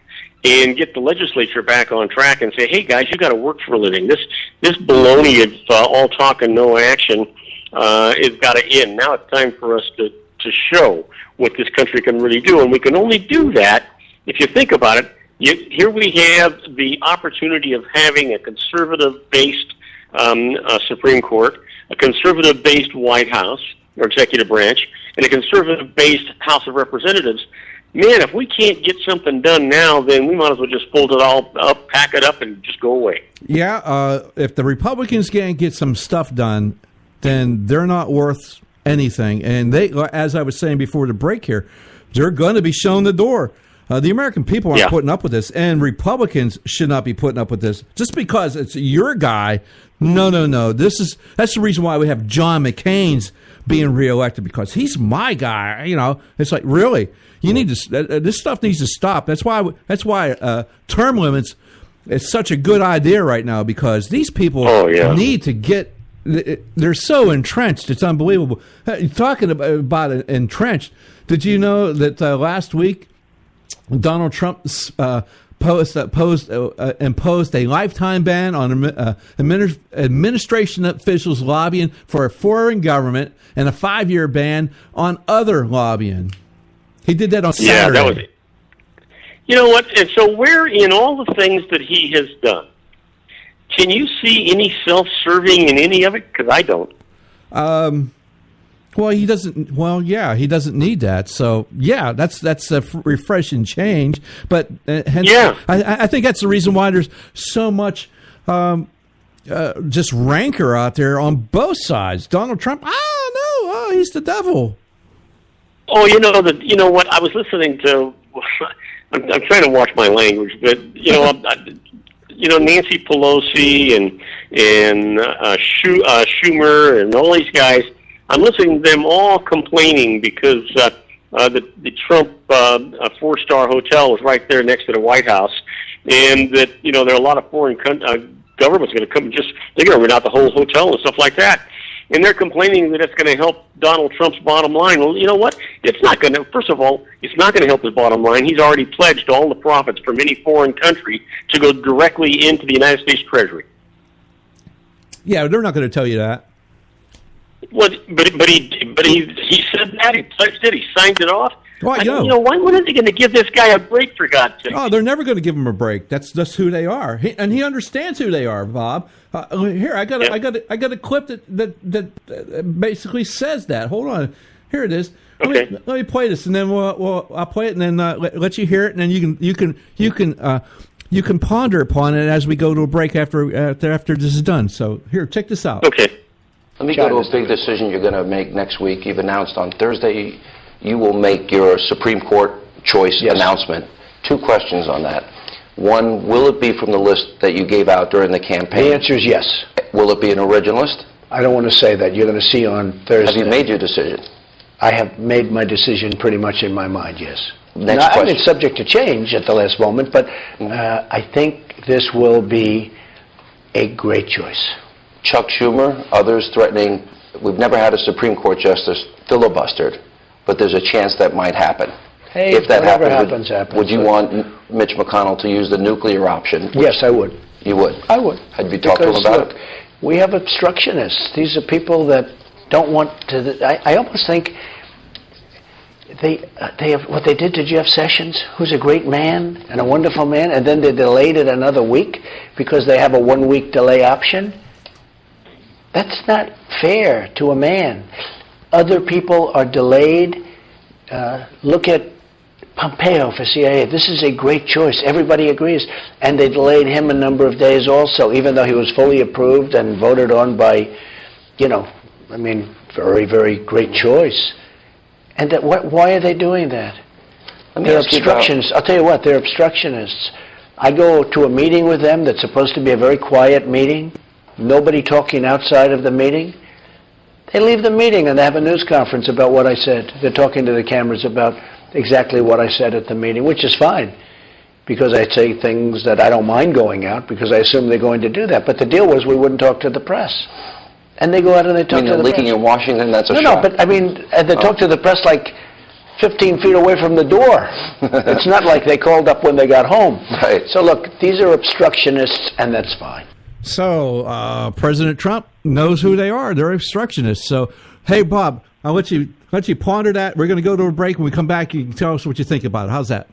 Speaker 18: and get the legislature back on track and say, hey, guys, you got to work for a living. This baloney of all talk and no action has got to end. Now it's time for us to show what this country can really do, and we can only do that if you think about it. Here we have the opportunity of having a conservative-based Supreme Court, a conservative-based White House, or executive branch, and a conservative-based House of Representatives. Man, if we can't get something done now, then we might as well just fold it all up, pack it up, and just go away.
Speaker 1: Yeah, if the Republicans can't get some stuff done, then they're not worth anything. And they, as I was saying before the break here, they're going to be shown the door. The American people aren't putting up with this, and Republicans should not be putting up with this. Just because it's your guy, no. That's the reason why we have John McCain's being reelected, because he's my guy. It's like, really, you need to. This stuff needs to stop. That's why term limits is such a good idea right now, because these people need to get. They're so entrenched. It's unbelievable. Talking about entrenched, did you know that last week Donald Trump imposed a lifetime ban on administration officials lobbying for a foreign government and a 5-year ban on other lobbying? He did that on Saturday.
Speaker 18: Yeah, that was it. You know what? And so where in all the things that he has done, can you see any self-serving in any of it? Because I don't.
Speaker 1: Well, he doesn't. Well, yeah, he doesn't need that. So, yeah, that's a refreshing change. But I think that's the reason why there's so much just rancor out there on both sides. Donald Trump, he's the devil.
Speaker 18: Oh, you know what? I was listening to. I'm trying to watch my language, but Nancy Pelosi and Schumer and all these guys. I'm listening to them all complaining because the Trump 4-star hotel was right there next to the White House, and that there are a lot of foreign governments going to come they're going to rent out the whole hotel and stuff like that, and they're complaining that it's going to help Donald Trump's bottom line. Well, you know what? It's not going to. First of all, it's not going to help his bottom line. He's already pledged all the profits from any foreign country to go directly into the United States Treasury.
Speaker 1: Yeah, they're not going to tell you that.
Speaker 18: Well, but he said that, he pledged it, he signed it off.
Speaker 1: Right,
Speaker 18: why weren't they going to give this guy a break, for God's sake?
Speaker 1: Oh, they're never going to give him a break. That's just who they are, and he understands who they are, Bob. Here, I got a clip that basically says that. Hold on, here it is. Let me play this, and then I'll play it, and then let you hear it, and then you can ponder upon it as we go to a break after this is done. So here, check this out.
Speaker 18: Okay.
Speaker 19: Let me go to a big decision you're going to make next week. You've announced on Thursday you will make your Supreme Court choice announcement. 2 questions on that. One, will it be from the list that you gave out during the campaign?
Speaker 20: The answer is yes.
Speaker 19: Will it be an originalist?
Speaker 20: I don't want to say that. You're going to see on Thursday.
Speaker 19: Have you made your decision?
Speaker 20: I have made my decision pretty much in my mind, yes.
Speaker 19: Next
Speaker 20: now,
Speaker 19: question.
Speaker 20: I mean, it's subject to change at the last moment, but I think this will be a great choice.
Speaker 19: Chuck Schumer, others threatening, we've never had a Supreme Court justice filibustered, but there's a chance that might happen.
Speaker 20: Hey,
Speaker 19: if that
Speaker 20: happens,
Speaker 19: would you want Mitch McConnell to use the nuclear option?
Speaker 20: Yes, I would.
Speaker 19: You would?
Speaker 20: I would.
Speaker 19: Had you talked to him about it?
Speaker 20: We have obstructionists. These are people that don't want to... I almost think they have what they did to Jeff Sessions, who's a great man and a wonderful man, and then they delayed it another week because they have a 1-week delay option. That's not fair to a man. Other people are delayed. Look at Pompeo for CIA. This is a great choice. Everybody agrees. And they delayed him a number of days also, even though he was fully approved and voted on by, very, very great choice. And why are they doing that? They're obstructionists. I'll tell you what, they're obstructionists. I go to a meeting with them that's supposed to be a very quiet meeting, nobody talking outside of the meeting. They leave the meeting and they have a news conference about what I said. They're talking to the cameras about exactly what I said at the meeting, which is fine, because I say things that I don't mind going out because I assume they're going to do that. But the deal was we wouldn't talk to the press. And they go out and they talk to the press.
Speaker 19: Leaking in Washington, that's a shock.
Speaker 20: No, but and they talk to the press like 15 feet away from the door. It's not like they called up when they got home.
Speaker 19: Right.
Speaker 20: So look, these are obstructionists, and that's fine.
Speaker 1: So President Trump knows who they are. They're obstructionists. So, hey, Bob, I'll let you ponder that. We're going to go to a break. When we come back, you can tell us what you think about it. How's that?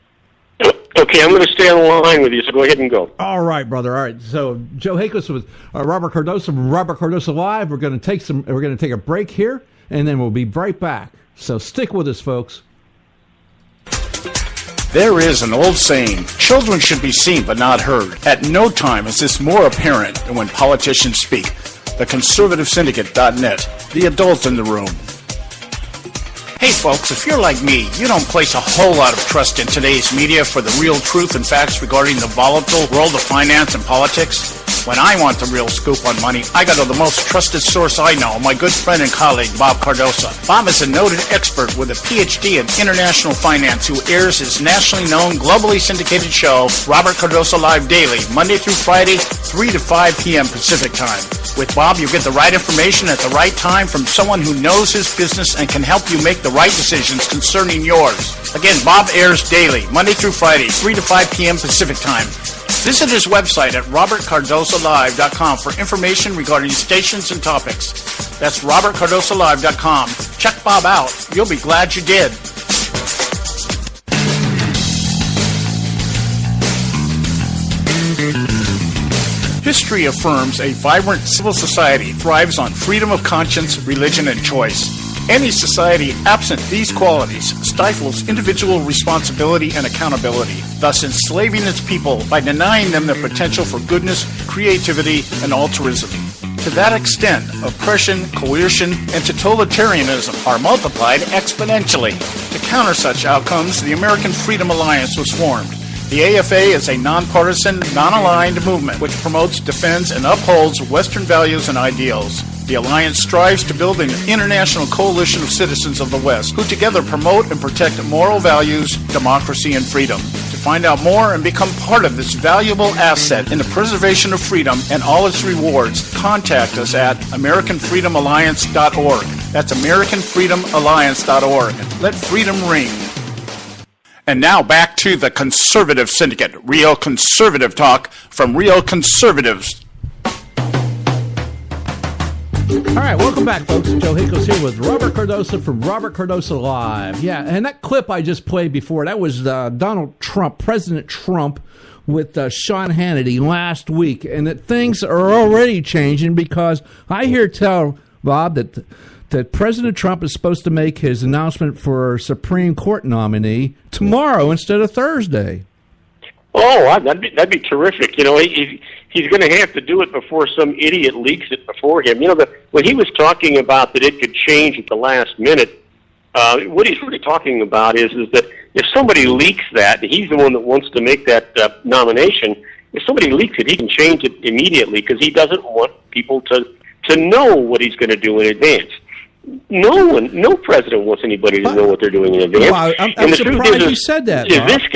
Speaker 18: Okay, I'm going to stay on the line with you, so go ahead and go.
Speaker 1: All right, brother. All right. So Joe Hakos with Robert Cardoza from Robert Cardoza Live. We're going to take a break here, and then we'll be right back. So stick with us, folks.
Speaker 3: There is an old saying, children should be seen but not heard. At no time is this more apparent than when politicians speak. The ConservativeSyndicate.net, the adult in the room. Hey folks, if you're like me, you don't place a whole lot of trust in today's media for the real truth and facts regarding the volatile world of finance and politics. When I want the real scoop on money, I go to the most trusted source I know, my good friend and colleague, Bob Cardoza. Bob is a noted expert with a PhD in international finance who airs his nationally known, globally syndicated show, Robert Cardoza Live Daily, Monday through Friday, 3 to 5 p.m. Pacific Time. With Bob, you get the right information at the right time from someone who knows his business and can help you make the right decisions concerning yours. Again, Bob airs daily, Monday through Friday, 3 to 5 p.m. Pacific Time. Visit his website at robert-cardozalive.com for information regarding stations and topics. That's robert-cardozalive.com. Check Bob out. You'll be glad you did. History affirms a vibrant civil society thrives on freedom of conscience, religion, and choice. Any society absent these qualities stifles individual responsibility and accountability, thus enslaving its people by denying them the potential for goodness, creativity, and altruism. To that extent, oppression, coercion, and totalitarianism are multiplied exponentially. To counter such outcomes, the American Freedom Alliance was formed. The AFA is a nonpartisan, non-aligned movement which promotes, defends, and upholds Western values and ideals. The Alliance strives to build an international coalition of citizens of the West who together promote and protect moral values, democracy, and freedom. To find out more and become part of this valuable asset in the preservation of freedom and all its rewards, contact us at AmericanFreedomAlliance.org. That's AmericanFreedomAlliance.org. Let freedom ring. And now back to the Conservative Syndicate, real conservative talk from real conservatives.
Speaker 1: All right, welcome back, folks. Joe Hakos here with Robert Cardoza from Robert Cardoza Live. Yeah, and that clip I just played before, that was Donald Trump, President Trump, with Sean Hannity last week. And that things are already changing because I hear tell, Bob, that President Trump is supposed to make his announcement for Supreme Court nominee tomorrow instead of Thursday.
Speaker 18: Oh, that'd be terrific. You know, he's going to have to do it before some idiot leaks it before him. You know, when he was talking about that it could change at the last minute, what he's really talking about is that if somebody leaks that, he's the one that wants to make that nomination. If somebody leaks it, he can change it immediately because he doesn't want people to know what he's going to do in advance. No president wants anybody to know what they're doing in advance.
Speaker 1: Well, I'm surprised you said that.
Speaker 18: This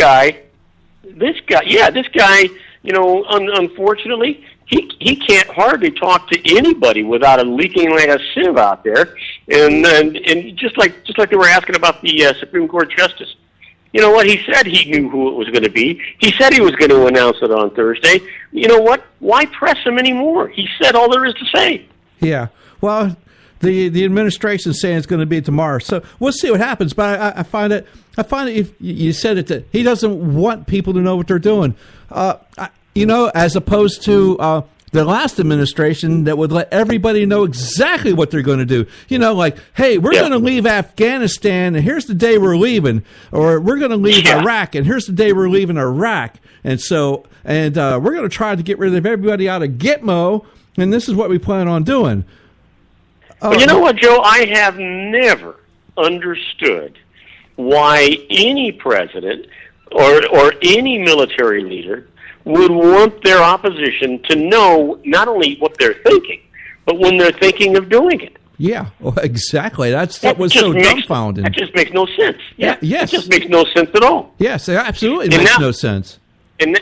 Speaker 18: guy, unfortunately, he can't hardly talk to anybody without him leaking like a sieve out there. And just like they were asking about the Supreme Court justice. You know what? He said he knew who it was going to be. He said he was going to announce it on Thursday. You know what? Why press him anymore? He said all there is to say.
Speaker 1: Yeah. Well, the administration's saying it's going to be tomorrow, so we'll see what happens. But I find it if you said it that he doesn't want people to know what they're doing. As opposed to the last administration that would let everybody know exactly what they're going to do. Like, hey, we're going to leave Afghanistan, and here's the day we're leaving. Or we're going to leave Iraq, and here's the day we're leaving Iraq. And so, we're going to try to get rid of everybody out of Gitmo, and this is what we plan on doing.
Speaker 18: But you know what, Joe? I have never understood why any president or any military leader would want their opposition to know not only what they're thinking, but when they're thinking of doing it.
Speaker 1: Yeah, well, exactly. That was so dumbfounding.
Speaker 18: That just makes no sense.
Speaker 1: Yeah, yes.
Speaker 18: It just makes no sense at all.
Speaker 1: Yes, it absolutely makes no sense.
Speaker 18: And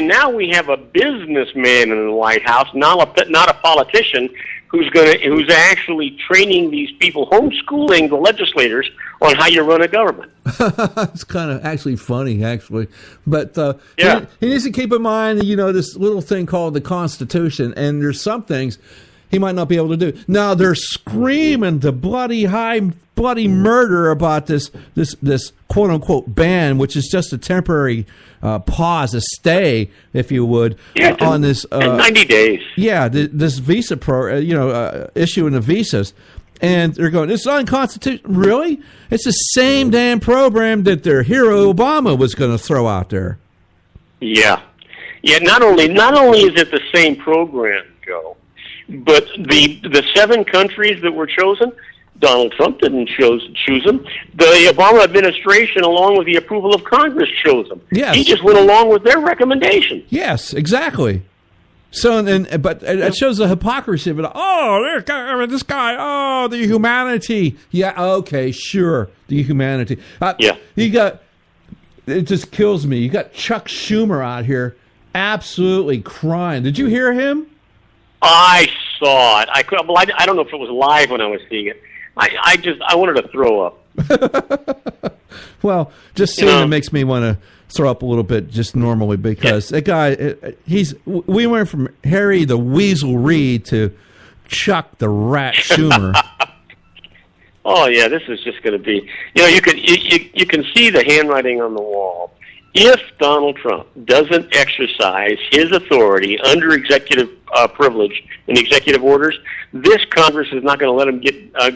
Speaker 18: now we have a businessman in the White House, not a politician, who's actually training these people, homeschooling the legislators on how you run a government.
Speaker 1: It's kind of actually funny, actually. But he needs to keep in mind, this little thing called the Constitution, and there's some things he might not be able to do. Now, they're screaming the bloody murder about this quote-unquote ban, which is just a temporary pause, a stay, if you would, on this
Speaker 18: 90 days.
Speaker 1: Yeah, this visa issuing the visas, and they're going, it's unconstitutional. Really? It's the same damn program that their hero Obama was going to throw out there.
Speaker 18: Yeah. Not only is it the same program, Joe, but the 7 countries that were chosen, Donald Trump didn't choose them. The Obama administration, along with the approval of Congress, chose them.
Speaker 1: Yes.
Speaker 18: He just went along with their recommendation.
Speaker 1: Yes, exactly. So, but it shows the hypocrisy of it. This guy, the humanity. Yeah, okay, sure, the humanity. It just kills me. You got Chuck Schumer out here absolutely crying. Did you hear him?
Speaker 18: I saw it. I don't know if it was live when I was seeing it. I wanted to throw up.
Speaker 1: Well, just seeing it makes me want to throw up a little bit just normally because that guy, we went from Harry the Weasel Reid to Chuck the Rat Schumer.
Speaker 18: Oh yeah, this is just going to be. You can see the handwriting on the wall. If Donald Trump doesn't exercise his authority under executive privilege and executive orders, this Congress is not going to let him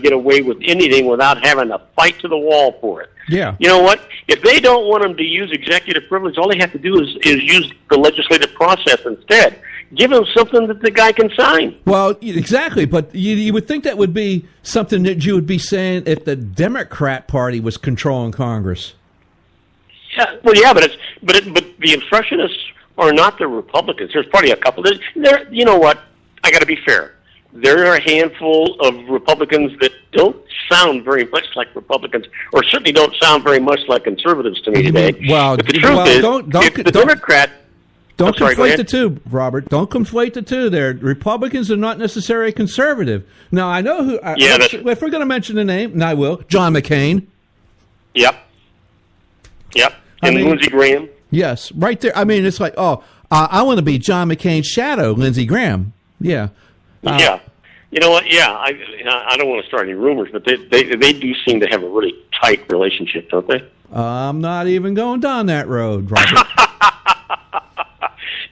Speaker 18: get away with anything without having to fight to the wall for it.
Speaker 1: Yeah.
Speaker 18: You know what? If they don't want him to use executive privilege, all they have to do is use the legislative process instead. Give him something that the guy can sign.
Speaker 1: Well, exactly, but you would think that would be something that you would be saying if the Democrat Party was controlling Congress.
Speaker 18: Yeah, well, yeah, but the obstructionists are not the Republicans. There's probably a couple. You know what? I got to be fair. There are a handful of Republicans that don't sound very much like Republicans, or certainly don't sound very much like conservatives to me today.
Speaker 1: Well,
Speaker 18: but the truth is, if the Democrat...
Speaker 1: Don't conflate the two, Robert. Don't conflate the two there. Republicans are not necessarily conservative. Now, I know who... if we're going to mention the name, and I will, John McCain.
Speaker 18: Yep. And Lindsey Graham.
Speaker 1: Yes, right there. I mean, it's like, I want to be John McCain's shadow, Lindsey Graham. Yeah.
Speaker 18: Yeah. You know what? Yeah, I don't want to start any rumors, but they do seem to have a really tight relationship, don't they?
Speaker 1: I'm not even going down that road, Robert.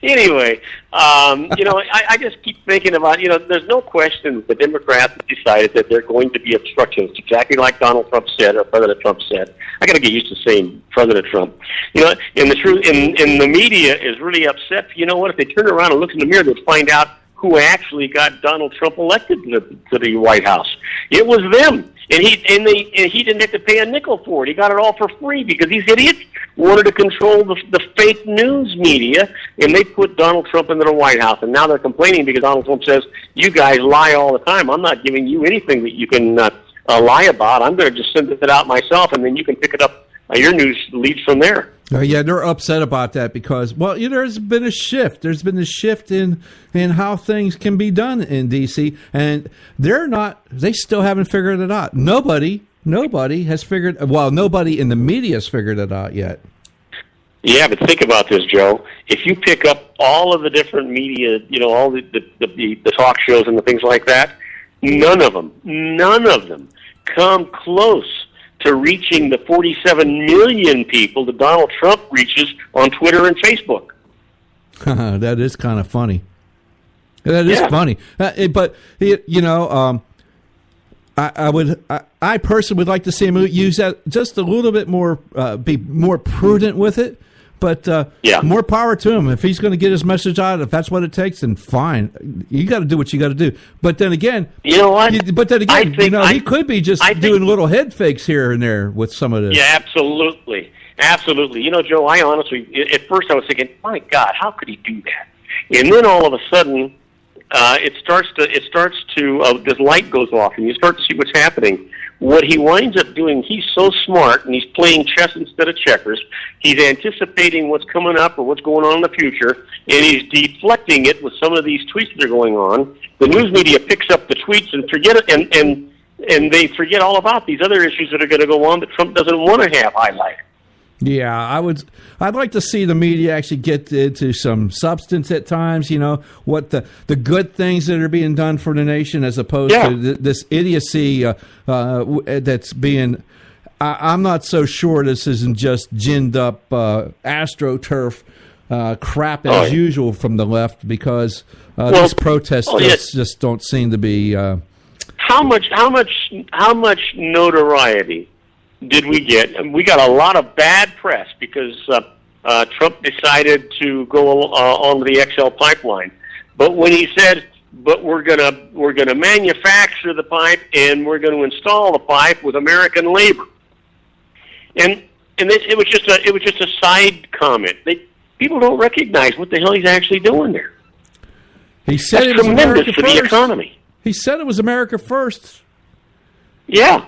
Speaker 18: Anyway, I just keep thinking about, there's no question that the Democrats have decided that they're going to be obstructionists, exactly like Donald Trump said, or President Trump said. I got to get used to saying President Trump. And the truth, and the media is really upset. You know what? If they turn around and look in the mirror, they'd find out who actually got Donald Trump elected to the White House. It was them. And he didn't have to pay a nickel for it. He got it all for free because these idiots wanted to control the fake news media, and they put Donald Trump into the White House. And now they're complaining because Donald Trump says, you guys lie all the time. I'm not giving you anything that you can lie about. I'm going to just send it out myself, and then you can pick it up, your news leads from there.
Speaker 1: Yeah, they're upset about that because, well, there's been a shift. There's been a shift in how things can be done in D.C., and they still haven't figured it out. Nobody has figured, well, nobody in the media has figured it out yet.
Speaker 18: Yeah, but think about this, Joe. If you pick up all of the different media, all the talk shows and the things like that, none of them come close to reaching the 47 million people that Donald Trump reaches on Twitter and Facebook.
Speaker 1: That is kind of funny. That is funny. But, I personally would like to see him use that just a little bit more, be more prudent with it. But more power to him. If he's going to get his message out, if that's what it takes, then fine. You got to do what you got to do. But then again,
Speaker 18: you know what?
Speaker 1: He could be just doing little head fakes here and there with some of this.
Speaker 18: Yeah, absolutely. Joe, I honestly, at first I was thinking, my God, how could he do that? And then all of a sudden, it starts to this light goes off, and you start to see what's happening. What he winds up doing, he's so smart, and he's playing chess instead of checkers. He's anticipating what's coming up or what's going on in the future, and he's deflecting it with some of these tweets that are going on. The news media picks up the tweets and forget it, and they forget all about these other issues that are going to go on that Trump doesn't want to have highlighted.
Speaker 1: Yeah, I'd like to see the media actually get into some substance at times, what the good things that are being done for the nation as opposed to this idiocy that's being, I'm not so sure this isn't just ginned up AstroTurf crap as usual from the left because these protests just don't seem to be...
Speaker 18: How much notoriety did we get? We got a lot of bad press because Trump decided to go on the XL pipeline. But when he said, "But we're gonna manufacture the pipe and we're going to install the pipe with American labor," and it was just a side comment. People don't recognize what the hell he's actually doing there.
Speaker 1: He said
Speaker 18: That's tremendous for the economy.
Speaker 1: He said it was America first.
Speaker 18: Yeah.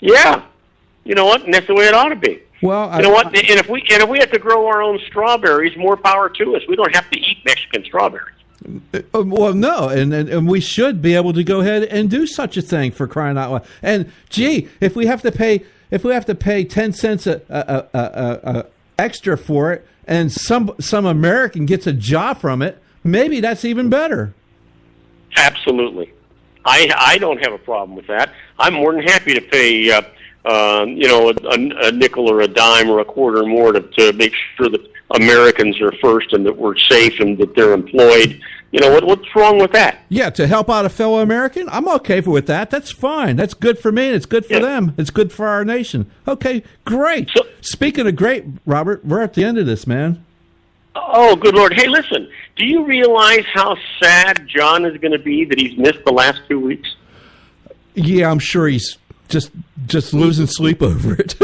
Speaker 18: You know what? And that's the way it ought to be.
Speaker 1: Well,
Speaker 18: you know what? And if we have to grow our own strawberries, more power to us. We don't have to eat Mexican strawberries.
Speaker 1: Well, no, and we should be able to go ahead and do such a thing for crying out loud. And gee, if we have to pay 10 cents extra for it, and some American gets a job from it, maybe that's even better.
Speaker 18: Absolutely, I don't have a problem with that. I'm more than happy to pay. A nickel or a dime or a quarter more to make sure that Americans are first and that we're safe and that they're employed. What's wrong with that?
Speaker 1: Yeah, to help out a fellow American, I'm okay with that. That's fine. That's good for me, and it's good for them. It's good for our nation. Okay, great. So, speaking of great, Robert, we're at the end of this, man.
Speaker 18: Oh, good Lord. Hey, listen, do you realize how sad John is going to be that he's missed the last 2 weeks?
Speaker 1: Yeah, I'm sure he's just losing sleep over it.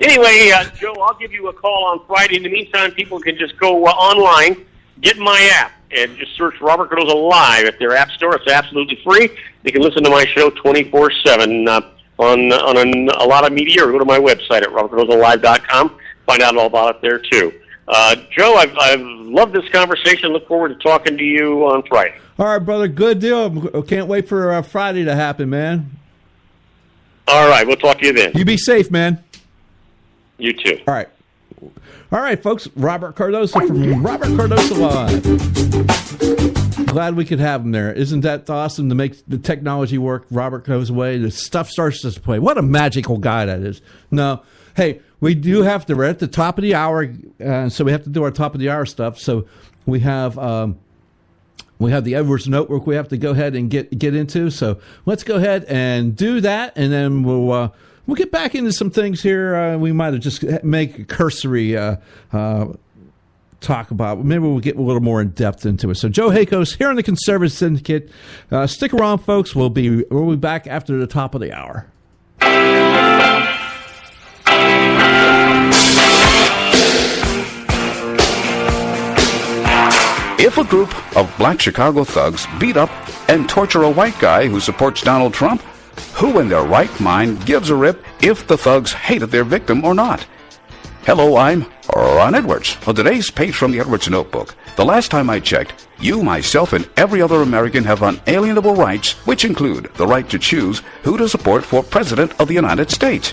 Speaker 18: Anyway, Joe, I'll give you a call on Friday. In the meantime, people can just go online, get my app, and just search Robert Cardoza Live at their app store. It's absolutely free. They can listen to my show 24/7 on a lot of media, or go to my website at robert-cardozalive.com. Find out all about it there, too. Joe, I've loved this conversation. Look forward to talking to you on Friday.
Speaker 1: All right, brother. Good deal. Can't wait for Friday to happen, man.
Speaker 18: All right. We'll talk to you then.
Speaker 1: You be safe, man.
Speaker 18: You too.
Speaker 1: All right, folks. Robert Cardoza from Robert Cardoza Live. Glad we could have him there. Isn't that awesome to make the technology work? Robert goes away. The stuff starts to play. What a magical guy that is. No. Hey, we do have to. We're at the top of the hour, so we have to do our top of the hour stuff. So we have the Edwards Notebook we have to go ahead and get into. So let's go ahead and do that, and then we'll get back into some things here. We might have just make a cursory talk about. Maybe we'll get a little more in depth into it. So Joe Hakos here on the Conservative Syndicate. Stick around, folks. We'll be back after the top of the hour.
Speaker 21: If a group of black Chicago thugs beat up and torture a white guy who supports Donald Trump, who in their right mind gives a rip if the thugs hated their victim or not? Hello, I'm Ron Edwards. On today's page from the Edwards Notebook, the last time I checked, you, myself, and every other American have unalienable rights, which include the right to choose who to support for President of the United States.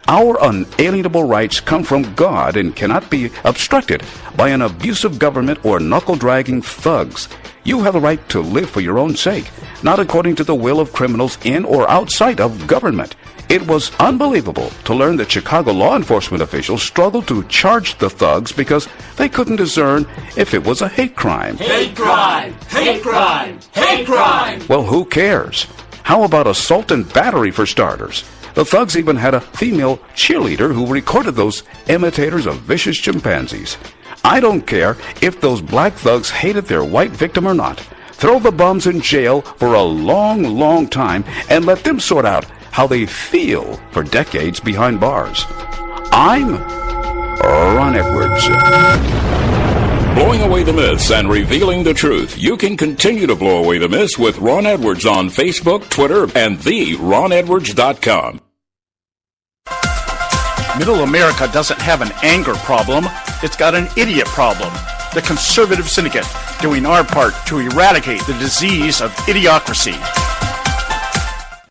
Speaker 21: Our unalienable rights come from God and cannot be obstructed by an abusive government or knuckle-dragging thugs. You have the right to live for your own sake, not according to the will of criminals in or outside of government. It was unbelievable to learn that Chicago law enforcement officials struggled to charge the thugs because they couldn't discern if it was a hate crime.
Speaker 10: Hate crime! Hate crime! Hate crime!
Speaker 21: Well, who cares? How about assault and battery for starters? The thugs even had a female cheerleader who recorded those imitators of vicious chimpanzees. I don't care if those black thugs hated their white victim or not. Throw the bums in jail for a long, long time and let them sort out how they feel for decades behind bars. I'm Ron Edwards.
Speaker 8: Blowing away the myths and revealing the truth. You can continue to blow away the myths with Ron Edwards on Facebook, Twitter, and theronedwards.com.
Speaker 3: Middle America doesn't have an anger problem. It's got an idiot problem. The Conservative Syndicate, doing our part to eradicate the disease of idiocracy.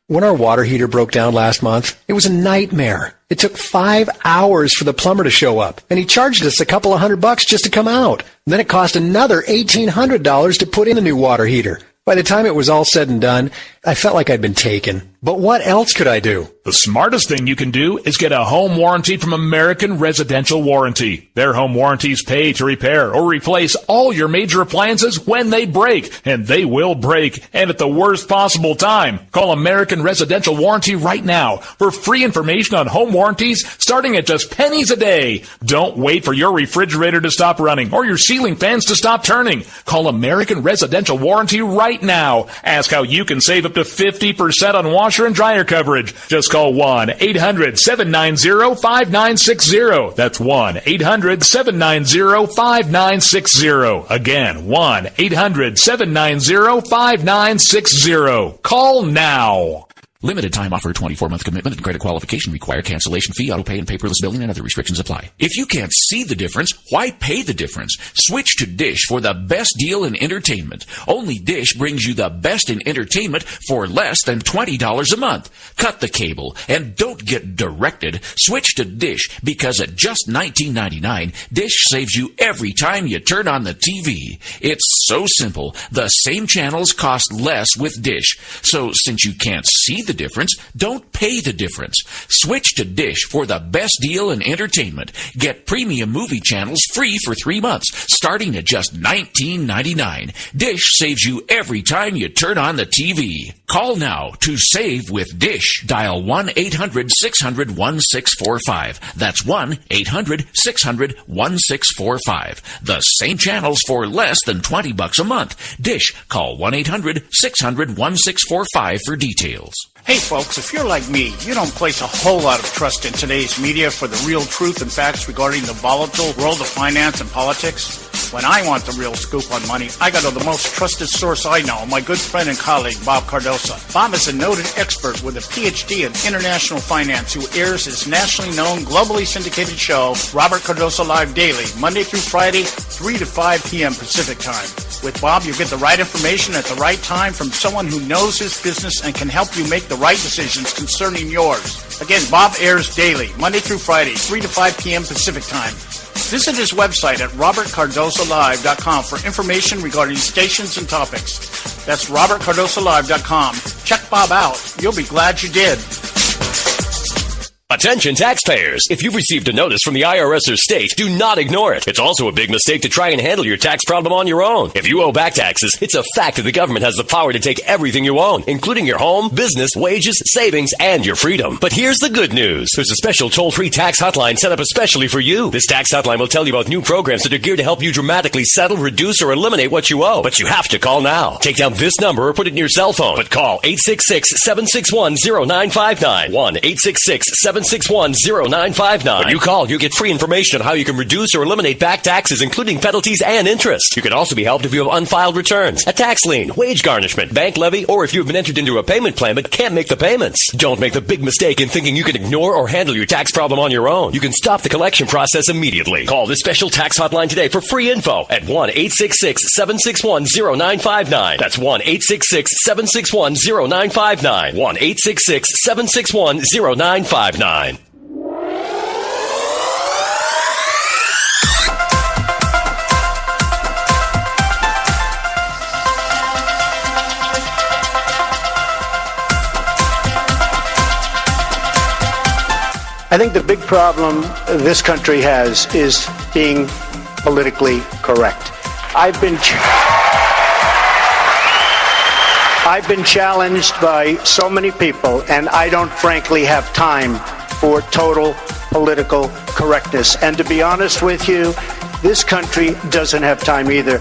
Speaker 6: When our water heater broke down last month, it was a nightmare. It took 5 hours for the plumber to show up, and he charged us a couple of $100 just to come out. And then it cost another $1,800 to put in a new water heater. By the time it was all said and done, I felt like I'd been taken. But what else could I do?
Speaker 7: The smartest thing you can do is get a home warranty from American Residential Warranty. Their home warranties pay to repair or replace all your major appliances when they break, and they will break, and at the worst possible time. Call American Residential Warranty right now for free information on home warranties starting at just pennies a day. Don't wait for your refrigerator to stop running or your ceiling fans to stop turning. Call American Residential Warranty right now. Ask how you can save up to 50% on washer and dryer coverage. Just call 1-800-790-5960. That's 1-800-790-5960. Again, 1-800-790-5960. Call now.
Speaker 8: Limited time offer, 24-month commitment and credit qualification required. Cancellation fee, auto pay, and paperless billing and other restrictions apply. If you can't see the difference, why pay the difference? Switch to Dish for the best deal in entertainment. Only Dish brings you the best in entertainment for less than $20 a month. Cut the cable and don't get directed. Switch to Dish because at just $19.99, Dish saves you every time you turn on the TV. It's so simple. The same channels cost less with Dish. So since you can't see the difference, don't pay the difference. Switch to Dish for the best deal in entertainment. Get premium movie channels free for 3 months, starting at just $19.99. Dish saves you every time you turn on the TV. Call now to save with Dish. Dial 1-800-600-1645. That's 1-800-600-1645. The same channels for less than $20 a month. Dish. Call 1-800-600-1645 for details.
Speaker 3: Hey folks, if you're like me, you don't place a whole lot of trust in today's media for the real truth and facts regarding the volatile world of finance and politics. When I want the real scoop on money, I go to the most trusted source I know, my good friend and colleague, Bob Cardoza. Bob is a noted expert with a PhD in international finance who airs his nationally known, globally syndicated show, Robert Cardoza Live Daily, Monday through Friday, 3 to 5 p.m. Pacific Time. With Bob, you get the right information at the right time from someone who knows his business and can help you make the right decisions concerning yours. Again, Bob airs daily, Monday through Friday, 3 to 5 p.m. Pacific Time. Visit his website at robert-cardozalive.com for information regarding stations and topics. That's robert-cardozalive.com. Check Bob out. You'll be glad you did.
Speaker 9: Attention taxpayers! If you've received a notice from the IRS or state, do not ignore it. It's also a big mistake to try and handle your tax problem on your own. If you owe back taxes, it's a fact that the government has the power to take everything you own, including your home, business, wages, savings, and your freedom. But here's the good news. There's a special toll-free tax hotline set up especially for you. This tax hotline will tell you about new programs that are geared to help you dramatically settle, reduce, or eliminate what you owe. But you have to call now. Take down this number or put it in your cell phone. But call 866-761-0959. 1-866-761-0959. When you call, you get free information on how you can reduce or eliminate back taxes, including penalties and interest. You can also be helped if you have unfiled returns, a tax lien, wage garnishment, bank levy, or if you've been entered into a payment plan but can't make the payments. Don't make the big mistake in thinking you can ignore or handle your tax problem on your own. You can stop the collection process immediately. Call this special tax hotline today for free info at 1-866-761-0959. That's 1-866-761-0959. 1-866-761-0959.
Speaker 20: I think the big problem this country has is being politically correct. I've been challenged by so many people, and I don't frankly have time for total political correctness. And to be honest with you, this country doesn't have time either.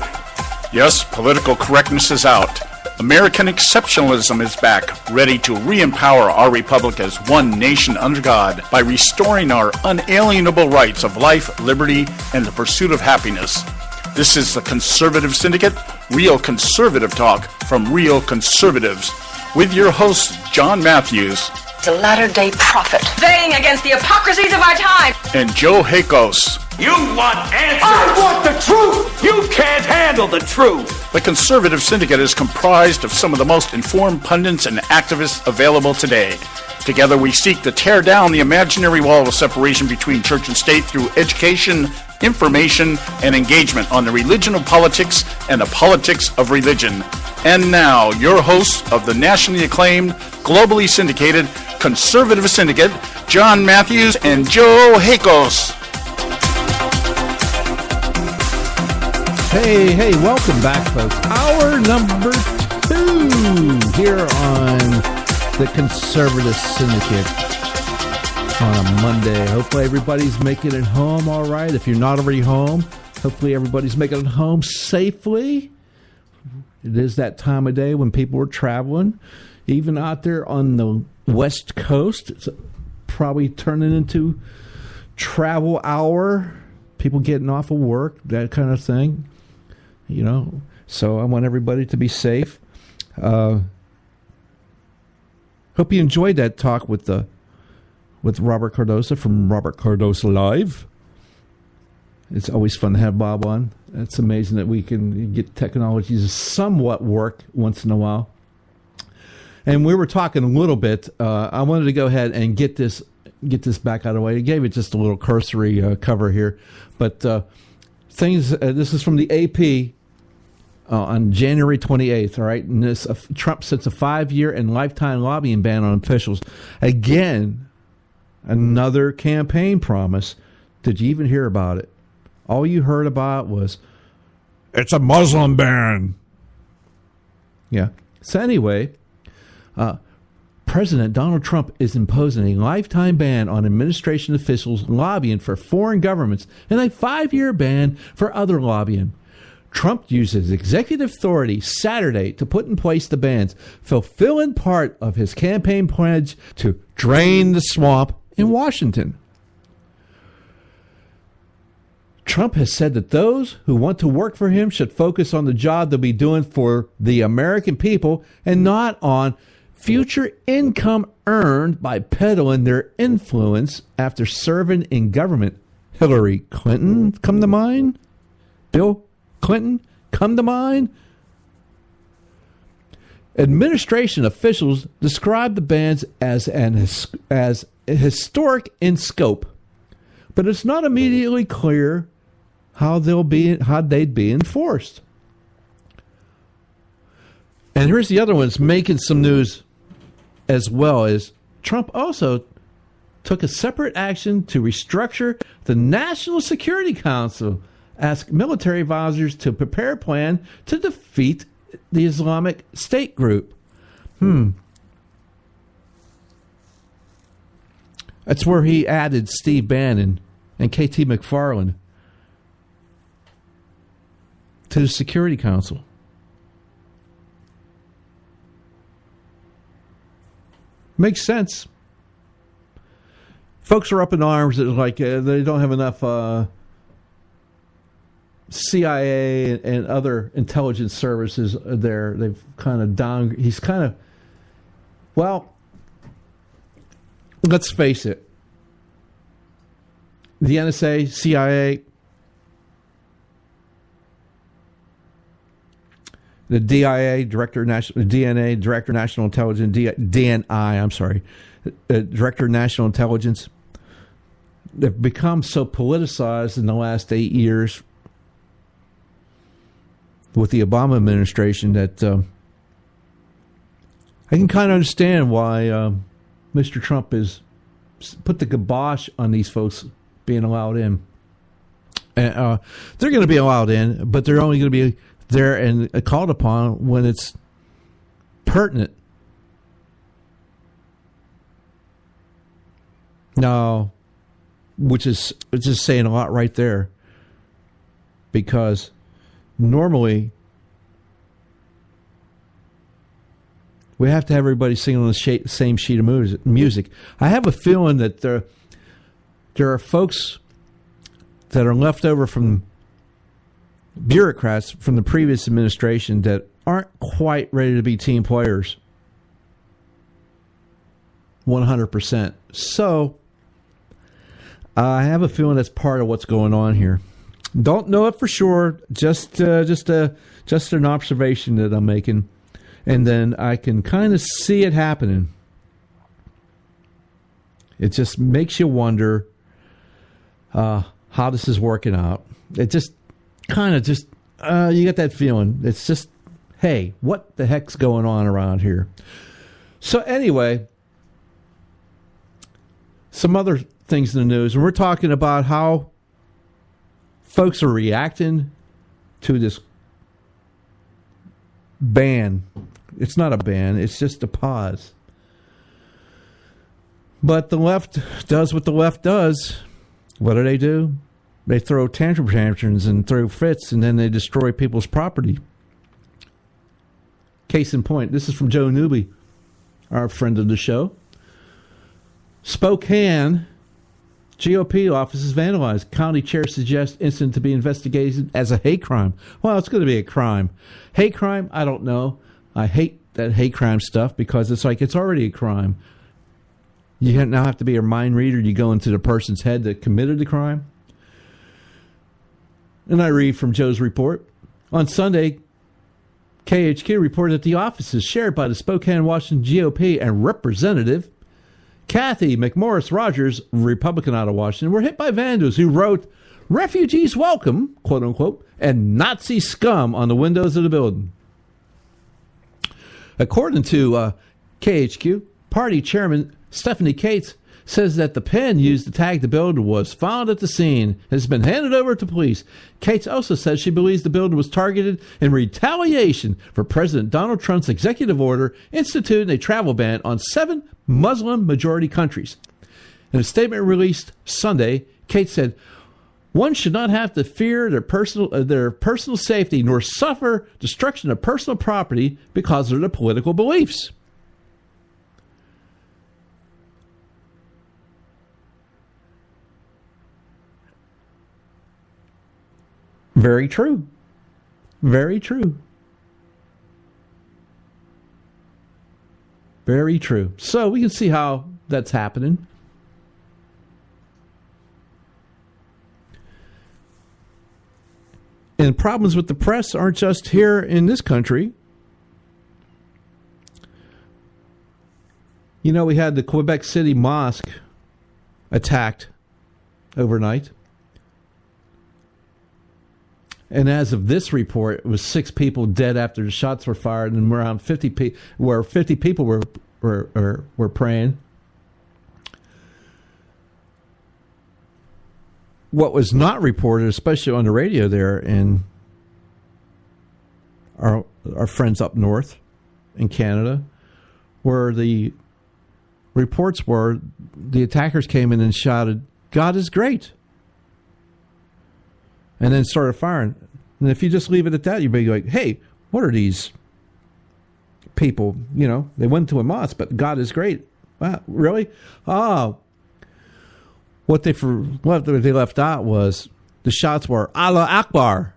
Speaker 3: Yes, political correctness is out. American exceptionalism is back, ready to re-empower our republic as one nation under God by restoring our unalienable rights of life, liberty, and the pursuit of happiness. This is the Conservative Syndicate, real conservative talk from real conservatives, with your host, John Matthews,
Speaker 4: the latter-day prophet, baying against the hypocrisies of our time,
Speaker 3: and Joe Hakos.
Speaker 5: You want answers! I want the truth! You can't handle the truth!
Speaker 3: The Conservative Syndicate is comprised of some of the most informed pundits and activists available today. Together we seek to tear down the imaginary wall of separation between church and state through education, information, and engagement on the religion of politics and the politics of religion. And now, your hosts of the nationally acclaimed, globally syndicated Conservative Syndicate, John Matthews and Joe Hakos.
Speaker 1: Hey, welcome back, folks. Hour number 2 here on the Conservative Syndicate on a Monday. Hopefully everybody's making it home all right. If you're not already home, hopefully everybody's making it home safely. It is that time of day when people are traveling. Even out there on the West Coast, it's probably turning into travel hour. People getting off of work, that kind of thing. You know, so I want everybody to be safe. Hope you enjoyed that talk with Robert Cardoza from Robert Cardoza Live. It's always fun to have Bob on. It's amazing that we can get technology to somewhat work once in a while. And we were talking a little bit. I wanted to go ahead and get this back out of the way. I gave it just a little cursory cover here, but things. This is from the AP. On January 28th, all right, and Trump sets a 5-year and lifetime lobbying ban on officials. Again, another campaign promise. Did you even hear about it? All you heard about was, it's a Muslim ban. Yeah. So anyway, President Donald Trump is imposing a lifetime ban on administration officials lobbying for foreign governments and a 5-year ban for other lobbying. Trump used his executive authority Saturday to put in place the bans, fulfilling part of his campaign pledge to drain the swamp in Washington. Trump has said that those who want to work for him should focus on the job they'll be doing for the American people and not on future income earned by peddling their influence after serving in government. Hillary Clinton come to mind? Bill Clinton come to mind? Administration officials describe the bans as historic in scope, but it's not immediately clear how they'd be enforced. And here's the other one that's making some news as well, is Trump also took a separate action to restructure the National Security Council, asked military advisors to prepare a plan to defeat the Islamic State group. That's where he added Steve Bannon and KT McFarland to the Security Council. Makes sense. Folks are up in arms that like they don't have enough CIA and other intelligence services there. They've kind of down. He's kind of, well, let's face it. The NSA, CIA, the DIA, Director of National, DNA, Director of National Intelligence, DNI, I'm sorry, Director of National Intelligence, they've become so politicized in the last 8 years with the Obama administration that I can kind of understand why Mr. Trump has put the kibosh on these folks being allowed in. And, they're going to be allowed in, but they're only going to be there and called upon when it's pertinent. No, which is saying a lot right there, because normally we have to have everybody singing on the same sheet of music. I have a feeling that there are folks that are left over from bureaucrats from the previous administration that aren't quite ready to be team players 100%. So I have a feeling that's part of what's going on here. Don't know it for sure. Just an observation that I'm making, and then I can kind of see it happening. It just makes you wonder how this is working out. It just kind of you get that feeling. It's just, hey, what the heck's going on around here? So anyway, some other things in the news, and we're talking about how folks are reacting to this ban. It's not a ban, it's just a pause. But the left does what the left does. What do? They throw tantrums and throw fits, and then they destroy people's property. Case in point, this is from Joe Newby, our friend of the show. Spokane GOP offices vandalized. County chair suggests incident to be investigated as a hate crime. Well, it's going to be a crime. Hate crime? I don't know. I hate that hate crime stuff because it's like it's already a crime. You now have to be a mind reader. You go into the person's head that committed the crime. And I read from Joe's report. On Sunday, KHQ reported that the offices shared by the Spokane, Washington GOP and Representative Kathy McMorris Rogers, Republican out of Washington, were hit by vandals who wrote, "Refugees welcome," quote unquote, and "Nazi scum" on the windows of the building. According to KHQ, party chairman Stephanie Cates says that the pen used to tag the building was found at the scene and has been handed over to police. Cates also says she believes the building was targeted in retaliation for President Donald Trump's executive order instituting a travel ban on 7 Muslim-majority countries. In a statement released Sunday, Cates said, "One should not have to fear their personal safety nor suffer destruction of personal property because of their political beliefs." Very true. Very true. Very true. So we can see how that's happening. And problems with the press aren't just here in this country. You know, we had the Quebec City mosque attacked overnight. And as of this report, it was 6 people dead after the shots were fired, and around 50 people were praying. what was not reported, especially on the radio there in our friends up north in Canada, where the reports were the attackers came in and shouted, "God is great," and then started firing. And if you just leave it at that, you'd be like, hey, what are these people? You know, they went to a mosque, but God is great. Wow, really? Oh. What they left out was the shots were Allah Akbar.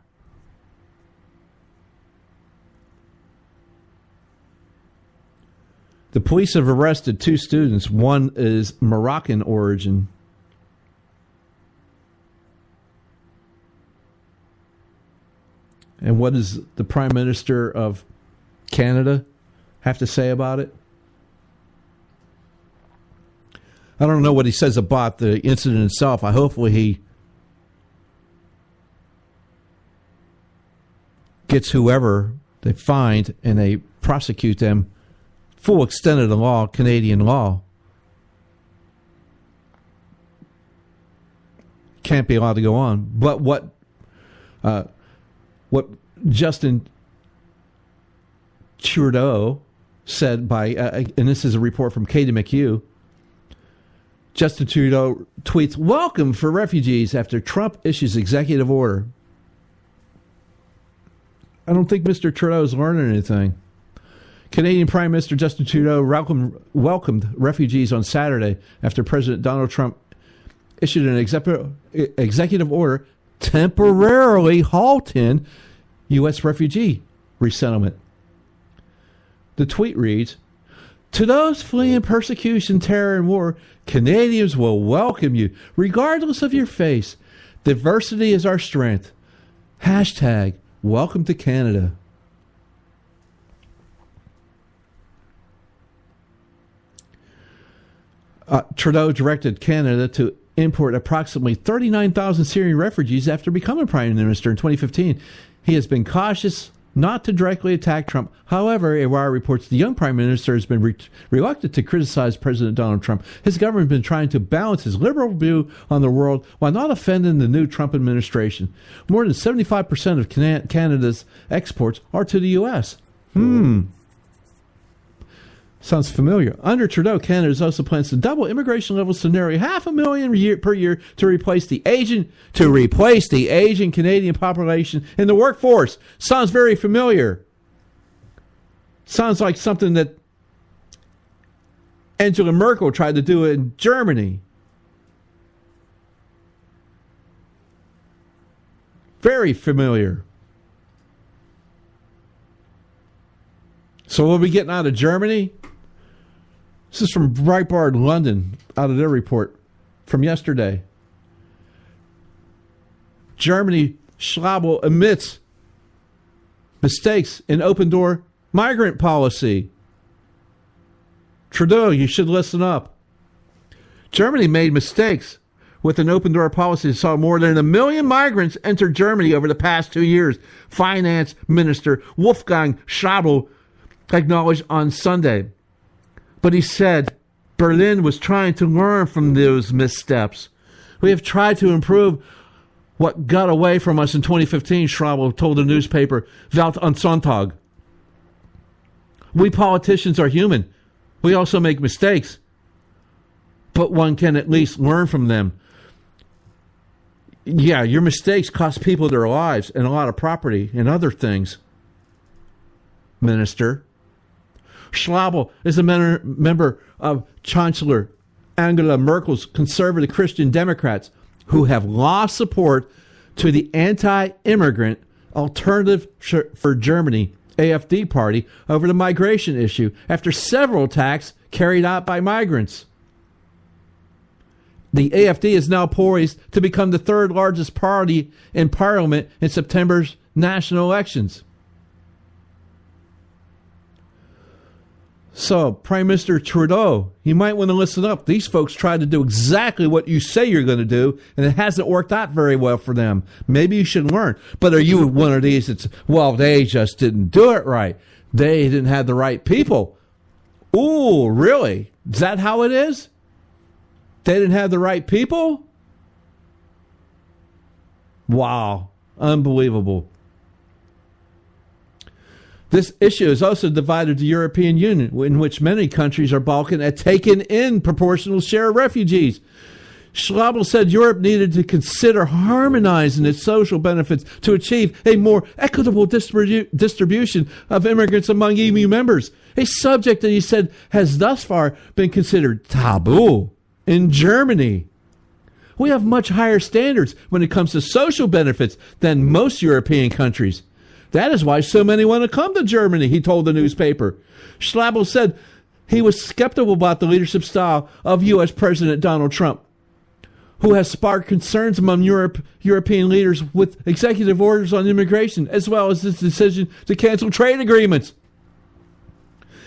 Speaker 1: The police have arrested 2 students. One is Moroccan origin. And what does the Prime Minister of Canada have to say about it? I don't know what he says about the incident itself. Hopefully he gets whoever they find and they prosecute them full extent of the law, Canadian law. Can't be allowed to go on. But what Justin Trudeau said and this is a report from Katie McHugh, Justin Trudeau tweets, "Welcome for refugees after Trump issues executive order." I don't think Mr. Trudeau's learning anything. Canadian Prime Minister Justin Trudeau welcomed refugees on Saturday after President Donald Trump issued an executive order temporarily halting U.S. refugee resettlement. The tweet reads, "To those fleeing persecution, terror, and war, Canadians will welcome you, regardless of your face. Diversity is our strength. Hashtag welcome to Canada." Trudeau directed Canada to import approximately 39,000 Syrian refugees after becoming Prime Minister in 2015. He has been cautious not to directly attack Trump. However, a wire reports the young Prime Minister has been reluctant to criticize President Donald Trump. His government has been trying to balance his liberal view on the world while not offending the new Trump administration. More than 75% of Canada's exports are to the U.S. Sounds familiar. Under Trudeau, Canada also plans to double immigration levels to nearly 500,000 per year to replace the aging Canadian population in the workforce. Sounds very familiar. Sounds like something that Angela Merkel tried to do in Germany. Very familiar. So what are we getting out of Germany? This is from Breitbart London, out of their report from yesterday. Germany, Schlabel admits mistakes in open-door migrant policy. Trudeau, you should listen up. Germany made mistakes with an open-door policy that saw more than 1 million migrants enter Germany over the past 2 years. Finance Minister Wolfgang Schäuble acknowledged on Sunday. But he said Berlin was trying to learn from those missteps. We have tried to improve what got away from us in 2015, Schäuble told the newspaper Welt am Sonntag. We politicians are human. We also make mistakes. But one can at least learn from them. Yeah, your mistakes cost people their lives and a lot of property and other things, Minister. Schlabel is a member of Chancellor Angela Merkel's conservative Christian Democrats who have lost support to the anti-immigrant Alternative for Germany, AfD party, over the migration issue after several attacks carried out by migrants. The AfD is now poised to become the third largest party in parliament in September's national elections. So, Prime Minister Trudeau, you might want to listen up. These folks try to do exactly what you say you're going to do, and it hasn't worked out very well for them. Maybe you should learn. But are you one of these that's, well, they just didn't do it right. They didn't have the right people. Ooh, really? Is that how it is? They didn't have the right people? Wow. Unbelievable. This issue has also divided the European Union, in which many countries are balking at taking in proportional share of refugees. Schlabel said Europe needed to consider harmonizing its social benefits to achieve a more equitable distribution of immigrants among EU members, a subject that he said has thus far been considered taboo in Germany. We have much higher standards when it comes to social benefits than most European countries. That is why so many want to come to Germany, he told the newspaper. Schlabel said he was skeptical about the leadership style of U.S. President Donald Trump, who has sparked concerns among European leaders with executive orders on immigration, as well as his decision to cancel trade agreements.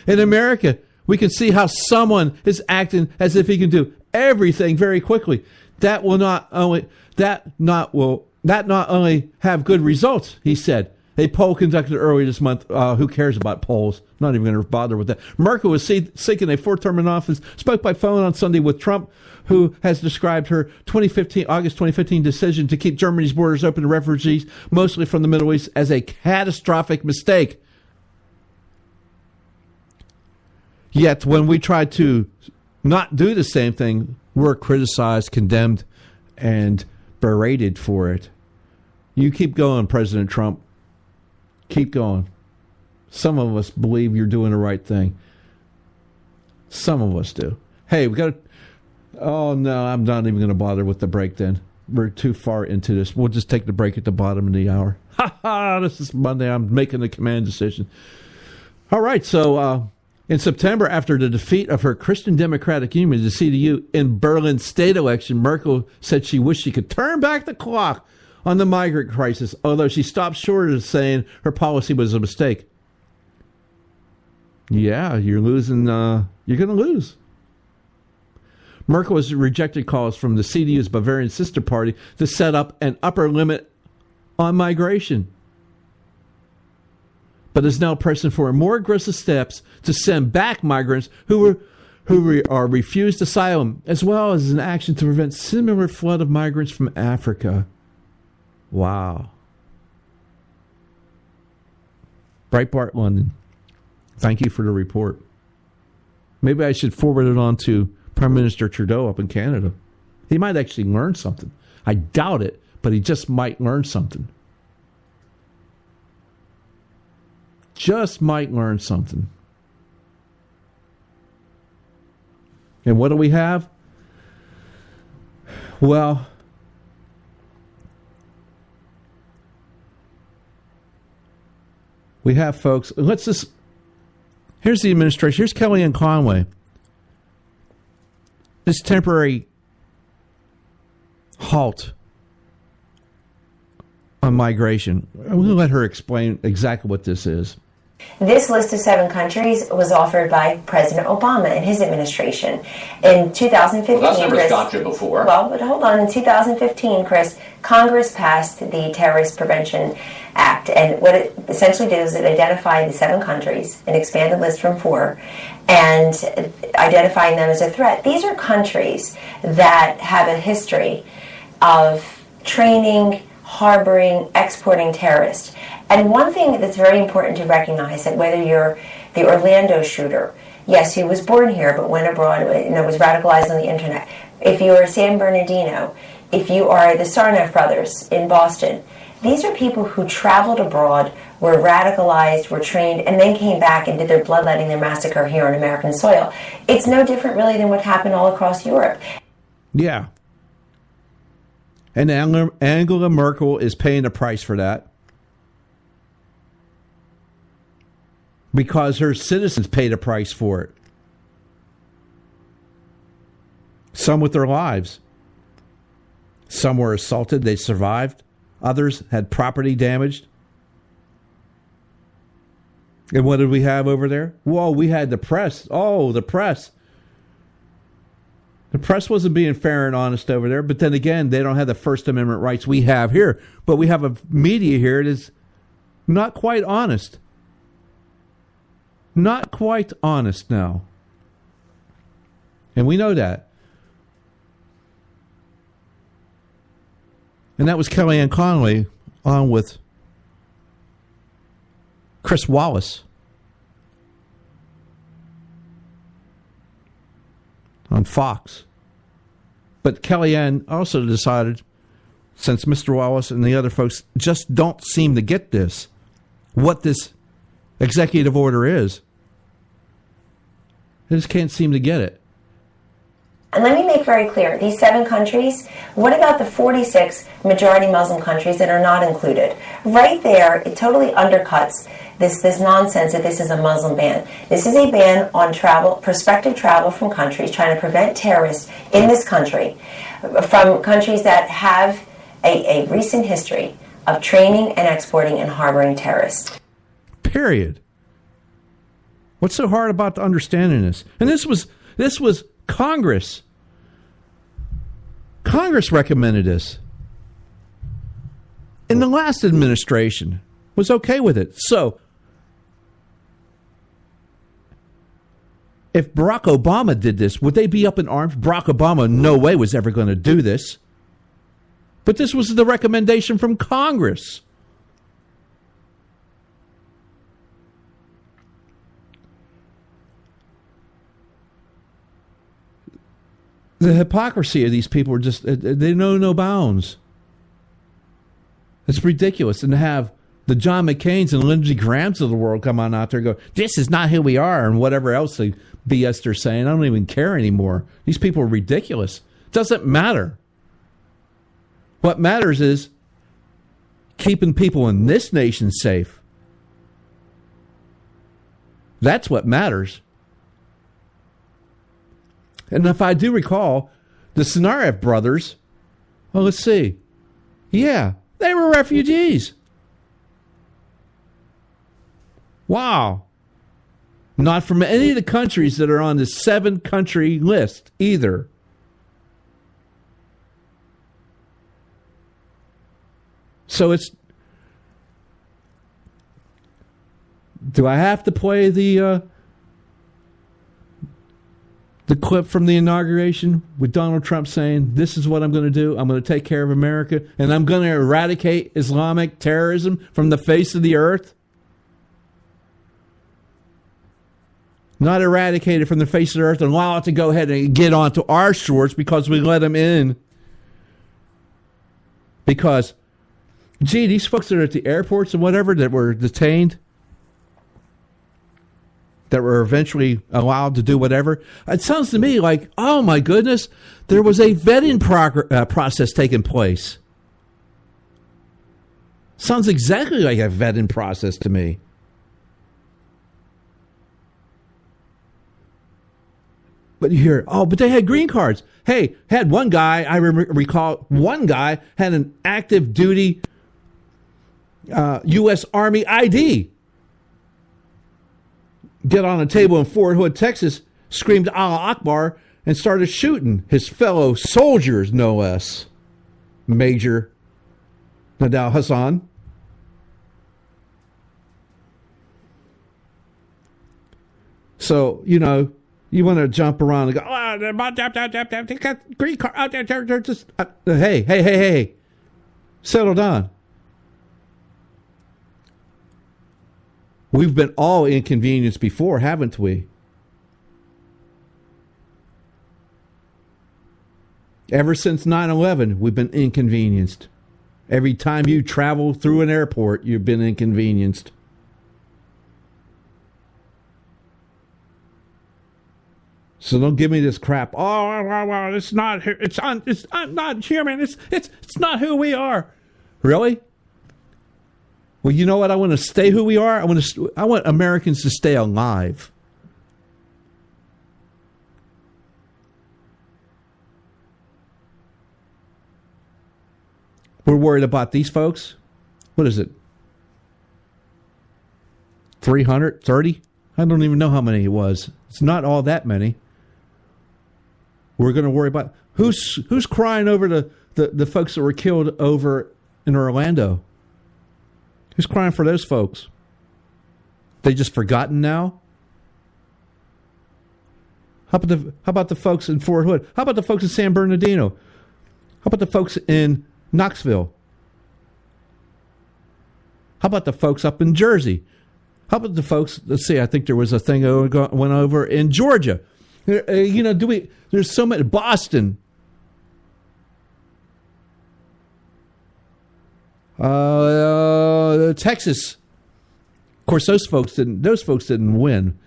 Speaker 1: In America, we can see how someone is acting as if he can do everything very quickly. That not only have good results, he said. A poll conducted earlier this month. Who cares about polls? Not even going to bother with that. Merkel was seeking a fourth term in office, spoke by phone on Sunday with Trump, who has described her August 2015 decision to keep Germany's borders open to refugees, mostly from the Middle East, as a catastrophic mistake. Yet, when we try to not do the same thing, we're criticized, condemned, and berated for it. You keep going, President Trump. Keep going. Some of us believe you're doing the right thing. Some of us do. Hey, we got to... Oh, no, I'm not even going to bother with the break then. We're too far into this. We'll just take the break at the bottom of the hour. Ha ha! This is Monday. I'm making the command decision. All right, so in September, after the defeat of her Christian Democratic Union, the CDU, in Berlin state election, Merkel said she wished she could turn back the clock on the migrant crisis, although she stopped short of saying her policy was a mistake. Yeah, you're losing. You're going to lose. Merkel has rejected calls from the CDU's Bavarian sister party to set up an upper limit on migration, but is now pressing for more aggressive steps to send back migrants who are refused asylum, as well as an action to prevent similar flood of migrants from Africa. Wow. Breitbart London. Thank you for the report. Maybe I should forward it on to Prime Minister Trudeau up in Canada. He might actually learn something. I doubt it, but he just might learn something. Just might learn something. And what do we have? Well, we have, folks, here's the administration. Here's Kellyanne-Conway. This temporary halt on migration. I'm going to let her explain exactly what this is.
Speaker 2: This list of 7 countries was offered by President Obama and his administration. In 2015,
Speaker 22: well, that's never stopped you before.
Speaker 2: Well, but hold on. In 2015, Chris, Congress passed the Terrorist Prevention Act. And what it essentially did is it identified the 7 countries, an expanded list from 4, and identifying them as a threat. These are countries that have a history of training, harboring, exporting terrorists. And one thing that's very important to recognize, that whether you're the Orlando shooter, yes, he was born here, but went abroad, was radicalized on the internet. If you are San Bernardino, if you are the Sarnoff brothers in Boston, these are people who traveled abroad, were radicalized, were trained, and then came back and did their bloodletting, their massacre here on American soil. It's no different, really, than what happened all across Europe.
Speaker 1: Yeah. And Angela Merkel is paying a price for that, because her citizens paid a price for it. Some with their lives. Some were assaulted, they survived. Others had property damaged. And what did we have over there? Whoa, we had the press. Oh, the press. The press wasn't being fair and honest over there, but then again, they don't have the First Amendment rights we have here. But we have a media here that is not quite honest. Not quite honest now. And we know that. And that was Kellyanne-Conway on with Chris Wallace on Fox. But Kellyanne also decided, since Mr. Wallace and the other folks just don't seem to get this, what this executive order is. They just can't seem to get it.
Speaker 2: And let me make very clear, these 7 countries, what about the 46 majority Muslim countries that are not included? Right there, it totally undercuts this nonsense that this is a Muslim ban. This is a ban on travel, prospective travel from countries trying to prevent terrorists in this country, from countries that have a recent history of training and exporting and harboring terrorists.
Speaker 1: Period. What's so hard about understanding this? And this was Congress. Congress recommended this. And the last administration was okay with it. So, if Barack Obama did this, would they be up in arms? Barack Obama, no way, was ever going to do this. But this was the recommendation from Congress. The hypocrisy of these people are just, they know no bounds. It's ridiculous. And to have the John McCains and Lindsey Grahams of the world come on out there and go, this is not who we are, and whatever else the BS they're saying, I don't even care anymore. These people are ridiculous. Doesn't matter. What matters is keeping people in this nation safe. That's what matters. And if I do recall, the Tsarnaev brothers, well, let's see. Yeah, they were refugees. Wow. Not from any of the countries that are on the 7-country list either. So it's... Do I have to play the clip from the inauguration with Donald Trump saying, this is what I'm going to do. I'm going to take care of America, and I'm going to eradicate Islamic terrorism from the face of the earth? Not eradicate it from the face of the earth and allow it to go ahead and get onto our shores because we let them in. Because, gee, these folks that are at the airports and whatever that were detained, that were eventually allowed to do whatever. It sounds to me like, oh my goodness, there was a vetting process taking place. Sounds exactly like a vetting process to me. But you hear, oh, but they had green cards. Hey, had one guy, I recall, one guy had an active duty U.S. Army ID. Get on a table in Fort Hood, Texas, screamed Allah Akbar, and started shooting his fellow soldiers, no less. Major Nadal Hassan. So, you know, you want to jump around and go, oh, they got green card. They're just, hey. Settle down. We've been all inconvenienced before, haven't we? Ever since 9/11, we've been inconvenienced. Every time you travel through an airport, you've been inconvenienced. So don't give me this crap. Oh, it's not. It's not human. It's not who we are. Really? Well, you know what? I want to stay who we are. I want Americans to stay alive. We're worried about these folks. What is it? 330? I don't even know how many it was. It's not all that many. We're going to worry about who's crying over the folks that were killed over in Orlando. Who's crying for those folks? They just forgotten now? How about the folks in Fort Hood? How about the folks in San Bernardino? How about the folks in Knoxville? How about the folks up in Jersey? How about the folks, let's see, I think there was a thing that went over in Georgia. There's so many, Boston. Texas. Of course, those folks didn't win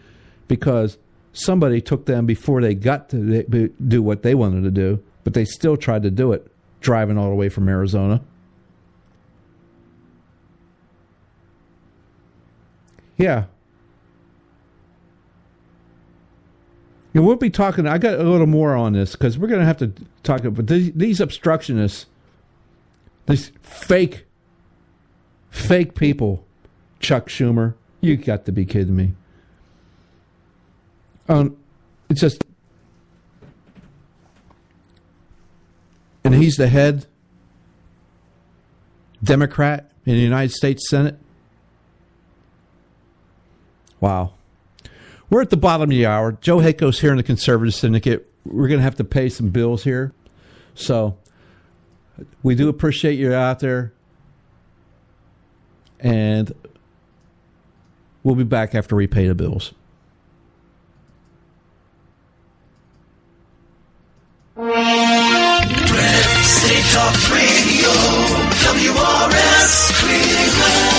Speaker 1: because somebody took them before they got to do what they wanted to do, but they still tried to do it, driving all the way from Arizona. Yeah. And we'll be talking, I got a little more on this because we're going to have to talk about these obstructionists, these fake people, Chuck Schumer, you got to be kidding me. It's just, and he's the head Democrat in the United States Senate. Wow. We're at the bottom of the hour. Joe Hakos here in the Conservative Syndicate. We're going to have to pay some bills here. So we do appreciate you out there. And we'll be back after we pay the bills.
Speaker 10: Red State Talk Radio, WRS Cleveland.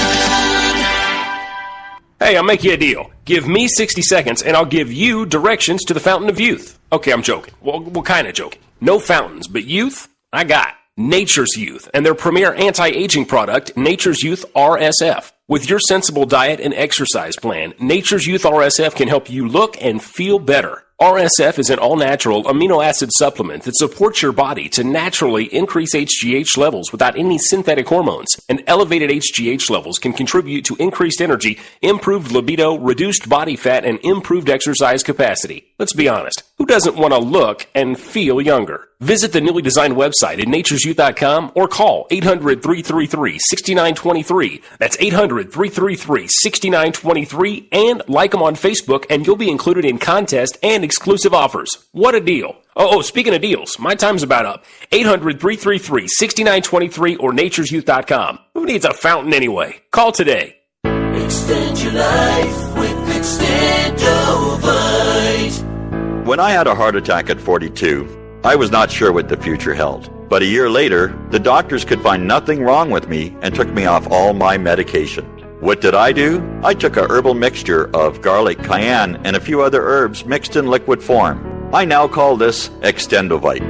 Speaker 11: Hey, I'll make you a deal. Give me 60 seconds and I'll give you directions to the Fountain of Youth. Okay, I'm joking. Well, kind of joking. No fountains, but youth, I got Nature's Youth and their premier anti-aging product, Nature's Youth RSF. With your sensible diet and exercise plan, Nature's Youth RSF can help you look and feel better. RSF is an all-natural amino acid supplement that supports your body to naturally increase HGH levels without any synthetic hormones. And elevated HGH levels can contribute to increased energy, improved libido, reduced body fat, and improved exercise capacity. Let's be honest, who doesn't want to look and feel younger? Visit the newly designed website at naturesyouth.com or call 800-333-6923. That's 800-333-6923 and like them on Facebook and you'll be included in contests and exclusive offers. What a deal. Oh, speaking of deals, my time's about up. 800-333-6923 or naturesyouth.com. Who needs a fountain anyway? Call today.
Speaker 10: Extend your life with Extendovite.
Speaker 12: When I had a heart attack at 42, I was not sure what the future held. But a year later, the doctors could find nothing wrong with me and took me off all my medication. What did I do? I took a herbal mixture of garlic, cayenne, and a few other herbs mixed in liquid form. I now call this Extendovite.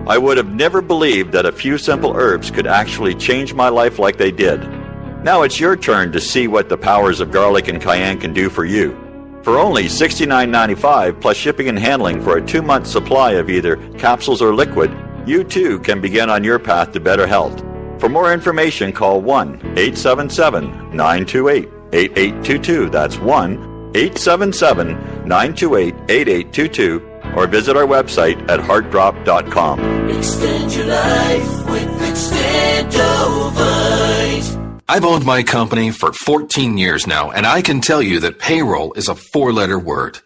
Speaker 12: I would have never believed that a few simple herbs could actually change my life like they did. Now it's your turn to see what the powers of garlic and cayenne can do for you. For only $69.95 plus shipping and handling for a 2-month supply of either capsules or liquid, you too can begin on your path to better health. For more information, call 1-877-928-8822. That's 1-877-928-8822. Or visit our website at heartdrop.com.
Speaker 10: Extend your life with Extendovite.
Speaker 13: I've owned my company for 14 years now, and I can tell you that payroll is a 4-letter word.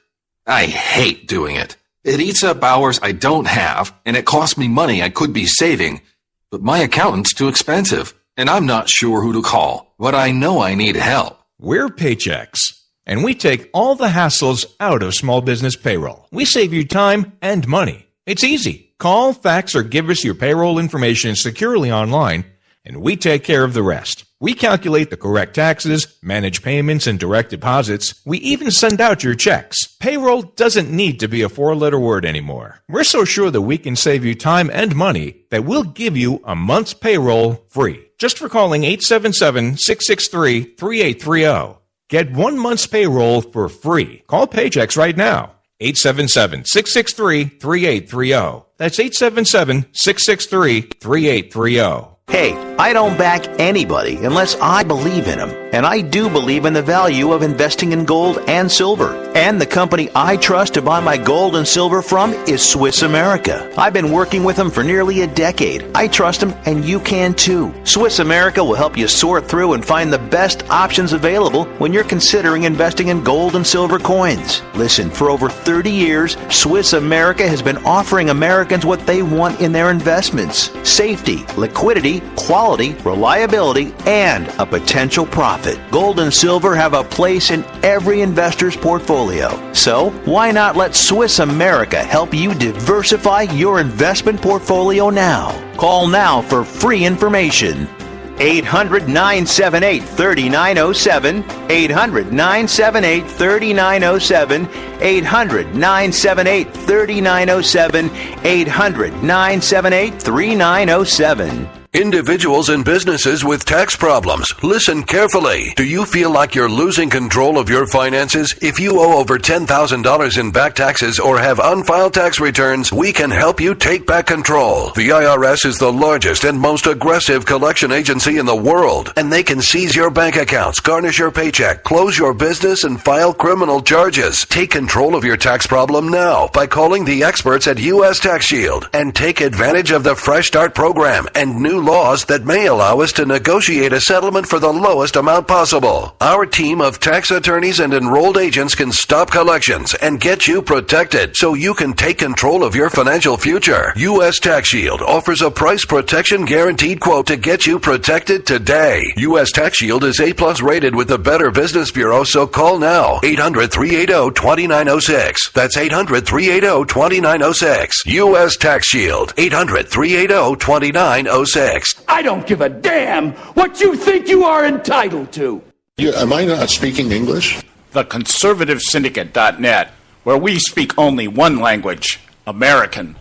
Speaker 13: I hate doing it. It eats up hours I don't have, and it costs me money I could be saving. But my accountant's too expensive, and I'm not sure who to call. But I know I need help.
Speaker 14: We're Paychex, and we take all the hassles out of small business payroll. We save you time and money. It's easy. Call, fax, or give us your payroll information securely online, and we take care of the rest. We calculate the correct taxes, manage payments and direct deposits. We even send out your checks. Payroll doesn't need to be a 4-letter word anymore. We're so sure that we can save you time and money that we'll give you a month's payroll free. Just for calling 877-663-3830. Get 1 month's payroll for free. Call Paychex right now. 877-663-3830. That's 877-663-3830.
Speaker 15: Hey, I don't back anybody unless I believe in them. and I do believe in the value of investing in gold and silver. And the company I trust to buy my gold and silver from is Swiss America. I've been working with them for nearly a decade. I trust them, and you can too. Swiss America will help you sort through and find the best options available when you're considering investing in gold and silver coins. Listen, for over 30 years, Swiss America has been offering Americans what they want in their investments: safety, liquidity, quality, reliability, and a potential profit. Gold and silver have a place in every investor's portfolio. So, why not let Swiss America help you diversify your investment portfolio now? Call now for free information. 800-978-3907, 800-978-3907, 800-978-3907, 800-978-3907.
Speaker 16: Individuals and businesses with tax problems, listen carefully. Do you feel like you're losing control of your finances? If you owe over $10,000 in back taxes or have unfiled tax returns, we can help you take back control. The IRS is the largest and most aggressive collection agency in the world, and they can seize your bank accounts, garnish your paycheck, close your business, and file criminal charges. Take control of your tax problem now by calling the experts at U.S. Tax Shield and take advantage of the Fresh Start program and new laws that may allow us to negotiate a settlement for the lowest amount possible. Our team of tax attorneys and enrolled agents can stop collections and get you protected so you can take control of your financial future. U.S. Tax Shield offers a price protection guaranteed quote to get you protected today. U.S. Tax Shield is A+ rated with the Better Business Bureau, so call now. 800-380-2906. That's 800-380-2906. U.S. Tax Shield. 800-380-2906.
Speaker 5: I don't give a damn what you think you are entitled to.
Speaker 17: Am I not speaking English?
Speaker 3: The Conservative Syndicate.net, where we speak only one language, American.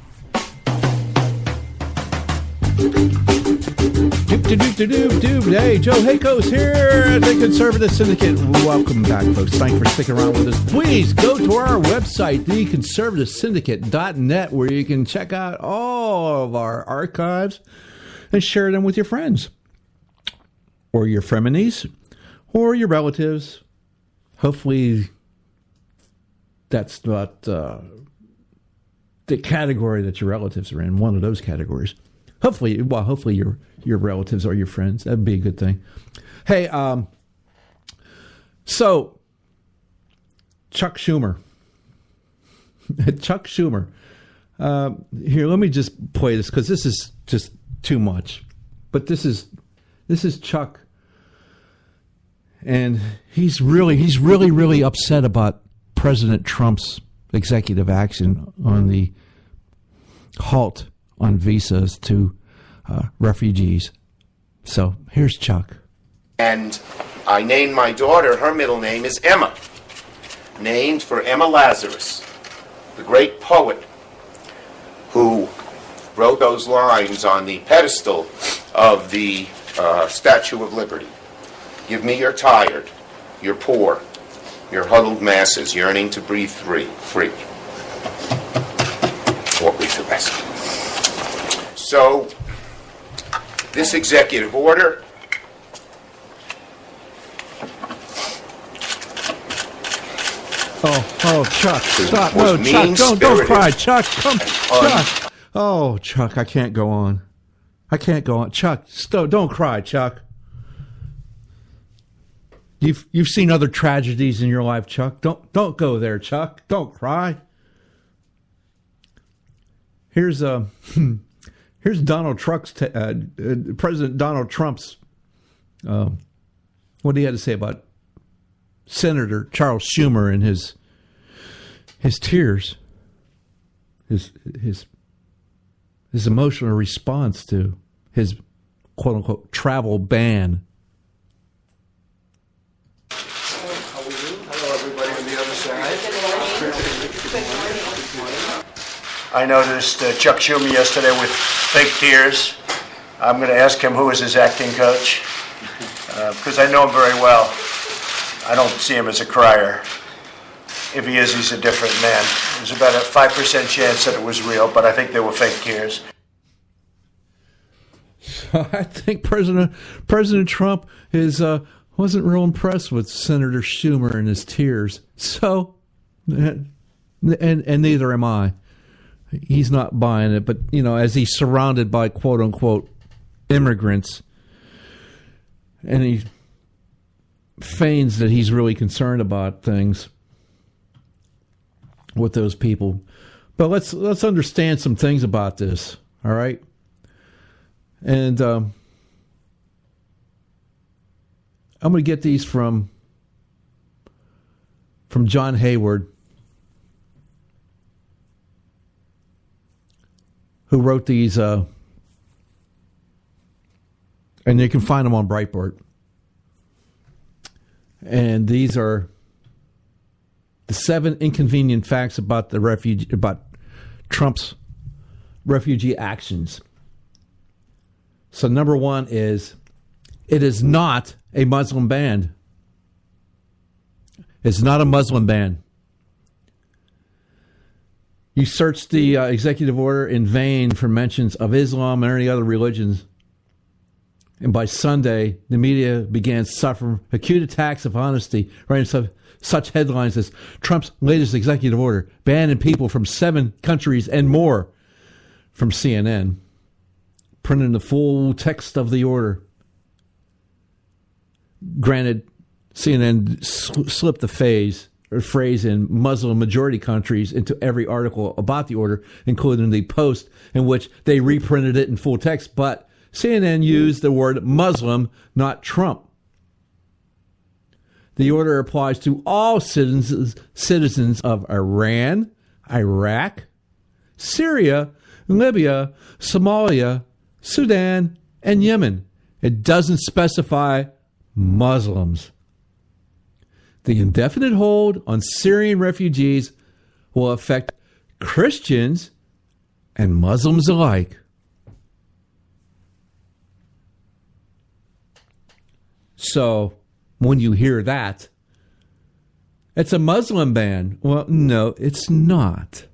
Speaker 1: Hey, Joe Hakos here at the Conservative Syndicate. Welcome back, folks. Thanks for sticking around with us. Please go to our website, theconservativesyndicate.net, where you can check out all of our archives and share them with your friends or your frenemies or your relatives. Hopefully that's not the category that your relatives are in, one of those categories. Hopefully your relatives are your friends. That'd be a good thing. Hey, so Chuck Schumer. Here, let me just play this because this is just too much. But this is Chuck, and he's really upset about President Trump's executive action on the halt on visas to refugees. So here's Chuck.
Speaker 22: And I named my daughter, her middle name is Emma, named for Emma Lazarus, the great poet who wrote those lines on the pedestal of the Statue of Liberty. Give me your tired, your poor, your huddled masses yearning to breathe free. What was the rest? So, this executive order
Speaker 1: Oh, Chuck, stop. No, Chuck, don't cry. Chuck, come. Chuck. Oh, Chuck, I can't go on. Chuck, don't cry, Chuck. You've seen other tragedies in your life, Chuck. Don't go there, Chuck. Don't cry. Here's Donald Trump's President Donald Trump's what he had to say about Senator Charles Schumer and his tears, his emotional response to his quote unquote travel ban.
Speaker 22: Hello, everybody on the other side. I noticed Chuck Schumer yesterday with fake tears. I'm going to ask him who is his acting coach, because I know him very well. I don't see him as a crier. If he is, he's a different man. There's about a 5% chance that it was real, but I think they were fake tears. I
Speaker 1: think President Trump is wasn't real impressed with Senator Schumer and his tears. So, and neither am I. He's not buying it, but, as he's surrounded by quote-unquote immigrants, and he feigns that he's really concerned about things with those people. But let's understand some things about this, all right? And I'm going to get these from John Hayward, who wrote these, and you can find them on Breitbart. And these are the 7 inconvenient facts about about Trump's refugee actions. So number 1 is, it is not a Muslim ban. It's not a Muslim ban. You search the executive order in vain for mentions of Islam or any other religions. And by Sunday, the media began suffering acute attacks of honesty, writing such headlines as Trump's latest executive order, banning people from 7 countries and more, from CNN, printing the full text of the order. Granted, CNN slipped the phrase in Muslim majority countries into every article about the order, including the Post, in which they reprinted it in full text, but CNN used the word Muslim, not Trump. The order applies to all citizens of Iran, Iraq, Syria, Libya, Somalia, Sudan, and Yemen. It doesn't specify Muslims. The indefinite hold on Syrian refugees will affect Christians and Muslims alike. So, when you hear that, it's a Muslim ban. Well, no, it's not.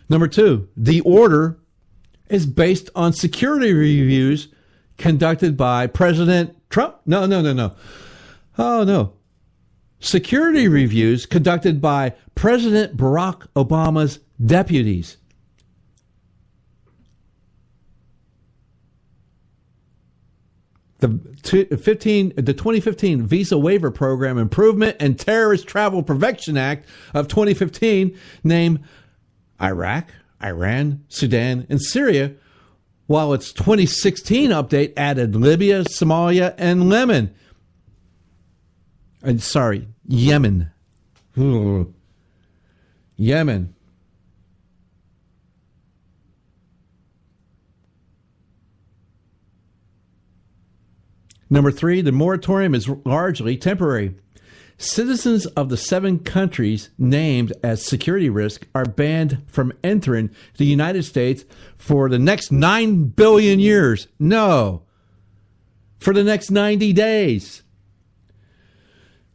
Speaker 1: Number 2, the order is based on security reviews conducted by President Trump. No. Oh, no. Security reviews conducted by President Barack Obama's deputies. The 2015 Visa Waiver Program Improvement and Terrorist Travel Prevention Act of 2015 named Iraq, Iran, Sudan, and Syria, while its 2016 update added Libya, Somalia, and Yemen. Yemen. Ooh. Yemen. Number 3, the moratorium is largely temporary. Citizens of the 7 countries named as security risk are banned from entering the United States for the next 9 billion years. No. For the next 90 days.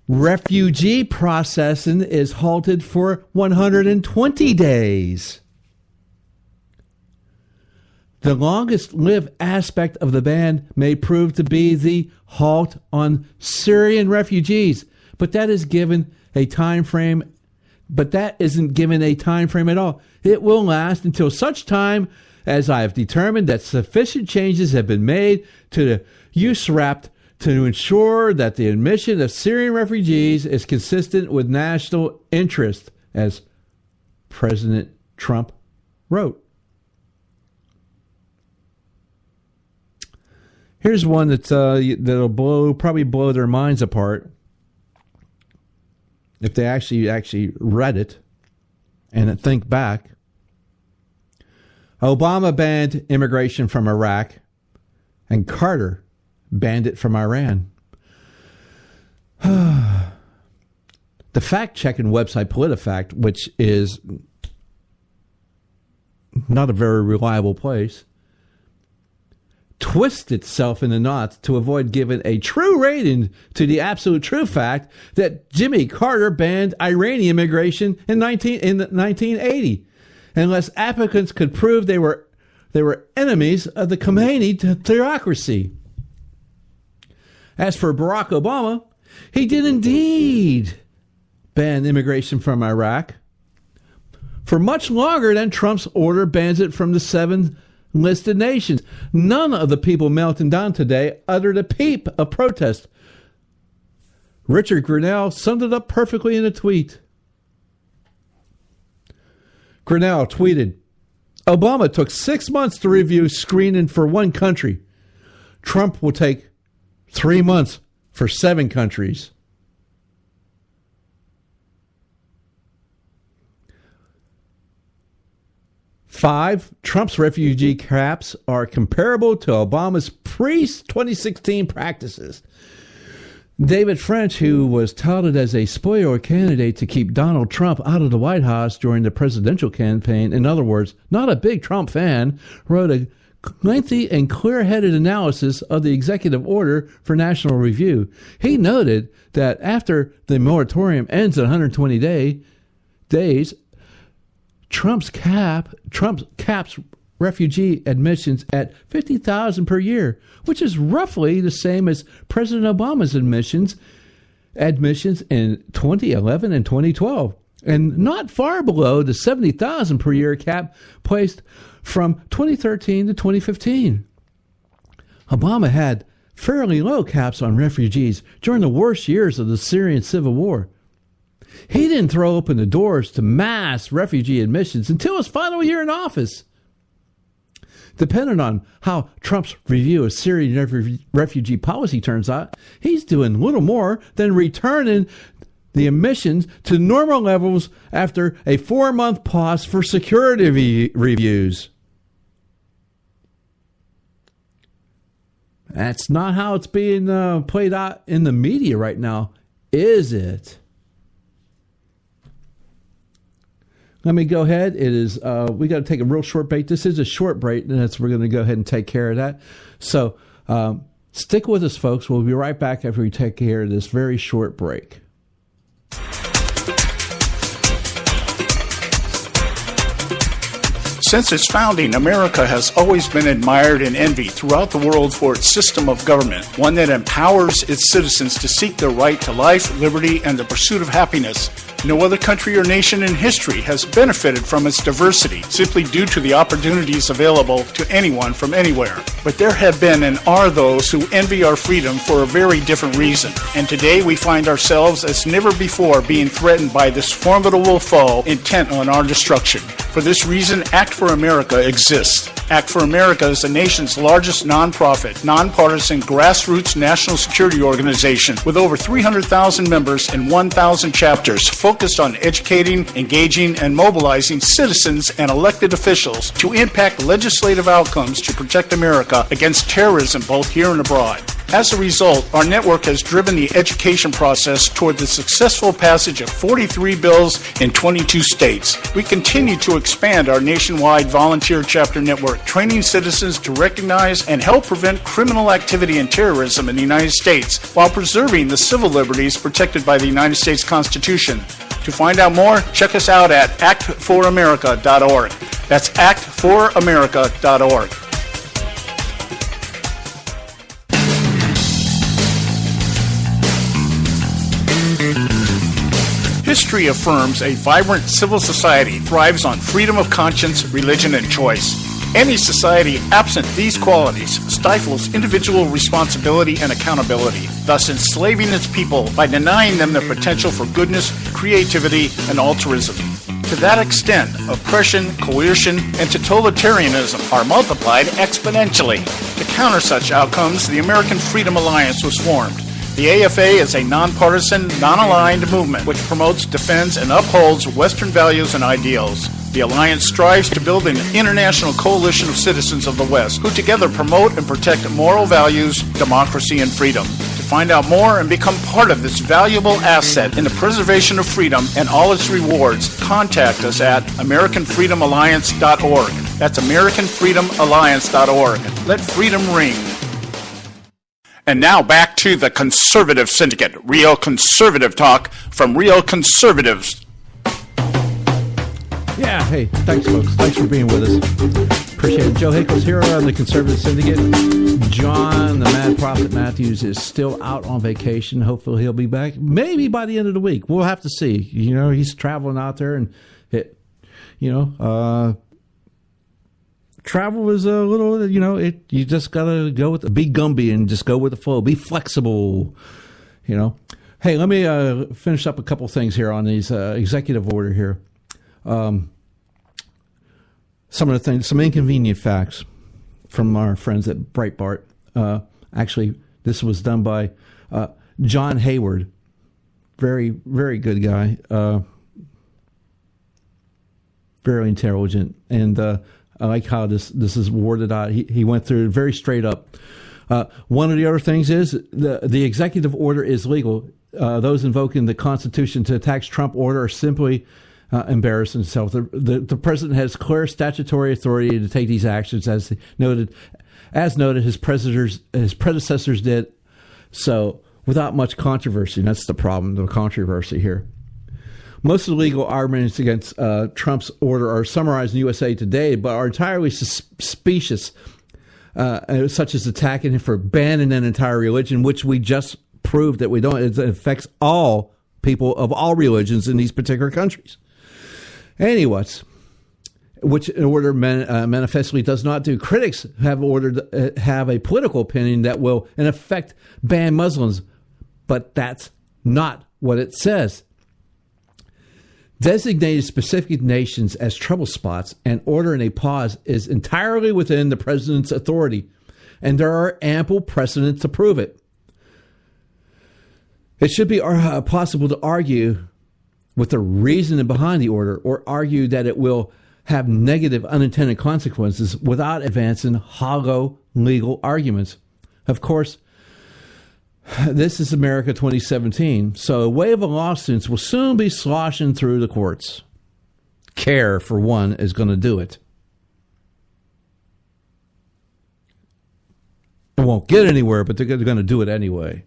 Speaker 1: Refugee processing is halted for 120 days. The longest-lived aspect of the ban may prove to be the halt on Syrian refugees, but that is given a time frame. But that isn't given a time frame at all. It will last until such time as I have determined that sufficient changes have been made to the USRAP to ensure that the admission of Syrian refugees is consistent with national interest, as President Trump wrote. Here's one that'll probably blow their minds apart if they actually read it and think back. Obama banned immigration from Iraq, and Carter banned it from Iran. The fact-checking website PolitiFact, which is not a very reliable place, twist itself in the knots to avoid giving a true rating to the absolute true fact that Jimmy Carter banned Iranian immigration in 1980, unless applicants could prove they they were enemies of the Khomeini theocracy. As for Barack Obama, he did indeed ban immigration from Iraq for much longer than Trump's order bans it from the 7 listed nations. None of the people melting down today uttered a peep of protest. Richard Grenell summed it up perfectly in a tweet. Grenell tweeted, Obama took 6 months to review screening for 1 country. Trump will take 3 months for 7 countries. Five, Trump's refugee caps are comparable to Obama's pre-2016 practices. David French, who was touted as a spoiler candidate to keep Donald Trump out of the White House during the presidential campaign, in other words, not a big Trump fan, wrote a lengthy and clear-headed analysis of the executive order for national review. He noted that after the moratorium ends at 120 days, Trump's caps refugee admissions at 50,000 per year, which is roughly the same as President Obama's admissions in 2011 and 2012, and not far below the 70,000 per year cap placed from 2013 to 2015. Obama had fairly low caps on refugees during the worst years of the Syrian civil war. He didn't throw open the doors to mass refugee admissions until his final year in office. Depending on how Trump's review of Syrian refugee policy turns out, he's doing little more than returning the admissions to normal levels after a 4-month pause for security reviews. That's not how it's being played out in the media right now, is it? Let me go ahead. It is. We got to take a real short break. This is a short break, and we're going to go ahead and take care of that. So stick with us, folks. We'll be right back after we take care of this very short break.
Speaker 3: Since its founding, America has always been admired and envied throughout the world for its system of government, one that empowers its citizens to seek their right to life, liberty, and the pursuit of happiness. No other country or nation in history has benefited from its diversity simply due to the opportunities available to anyone from anywhere. But there have been and are those who envy our freedom for a very different reason. And today we find ourselves as never before being threatened by this formidable foe intent on our destruction. For this reason, Act for America exists. Act for America is the nation's largest nonprofit, nonpartisan, grassroots national security organization with over 300,000 members and 1,000 chapters focused on educating, engaging, and mobilizing citizens and elected officials to impact legislative outcomes to protect America against terrorism both here and abroad. As a result, our network has driven the education process toward the successful passage of 43 bills in 22 states. We continue to expand our nationwide volunteer chapter network, training citizens to recognize and help prevent criminal activity and terrorism in the United States while preserving the civil liberties protected by the United States Constitution. To find out more, check us out at actforamerica.org. That's actforamerica.org. History affirms a vibrant civil society thrives on freedom of conscience, religion, and choice. Any society absent these qualities stifles individual responsibility and accountability, thus enslaving its people by denying them the potential for goodness, creativity, and altruism. To that extent, oppression, coercion, and totalitarianism are multiplied exponentially. To counter such outcomes, the American Freedom Alliance was formed. The AFA is a nonpartisan, non-aligned movement which promotes, defends, and upholds Western values and ideals. The Alliance strives to build an international coalition of citizens of the West who together promote and protect moral values, democracy, and freedom. To find out more and become part of this valuable asset in the preservation of freedom and all its rewards, contact us at AmericanFreedomAlliance.org. That's AmericanFreedomAlliance.org. Let freedom ring. And now back to the Conservative Syndicate, real conservative talk from real conservatives.
Speaker 1: Yeah, hey, thanks, folks. Thanks for being with us. Appreciate it. Joe Hakos here on the Conservative Syndicate. John, the Mad Prophet Matthews, is still out on vacation. Hopefully he'll be back maybe by the end of the week. We'll have to see. He's traveling out there, and travel is a little, you just got to be Gumby and just go with the flow. Be flexible, Hey, let me finish up a couple things here on these executive order here. Some of the things, some inconvenient facts from our friends at Breitbart. Actually, this was done by John Hayward. Very, very good guy. Very intelligent. And I like how this is worded out. He went through it very straight up. One of the other things is the executive order is legal. Those invoking the Constitution to attack Trump order are simply embarrass himself. The president has clear statutory authority to take these actions, as noted. His predecessors did so without much controversy. And that's the problem, the controversy here. Most of the legal arguments against Trump's order are summarized in USA Today, but are entirely specious, such as attacking him for banning an entire religion, which we just proved that we don't. It affects all people of all religions in these particular countries. Anyways, which an order manifestly does not do. Critics have a political opinion that will, in effect, ban Muslims, but that's not what it says. Designating specific nations as trouble spots and ordering a pause is entirely within the president's authority, and there are ample precedents to prove it. It should be possible to argue with the reasoning behind the order, or argue that it will have negative unintended consequences without advancing hollow legal arguments. Of course, this is America 2017, so a wave of lawsuits will soon be sloshing through the courts. CARE, for one, is going to do it. It won't get anywhere, but they're going to do it anyway.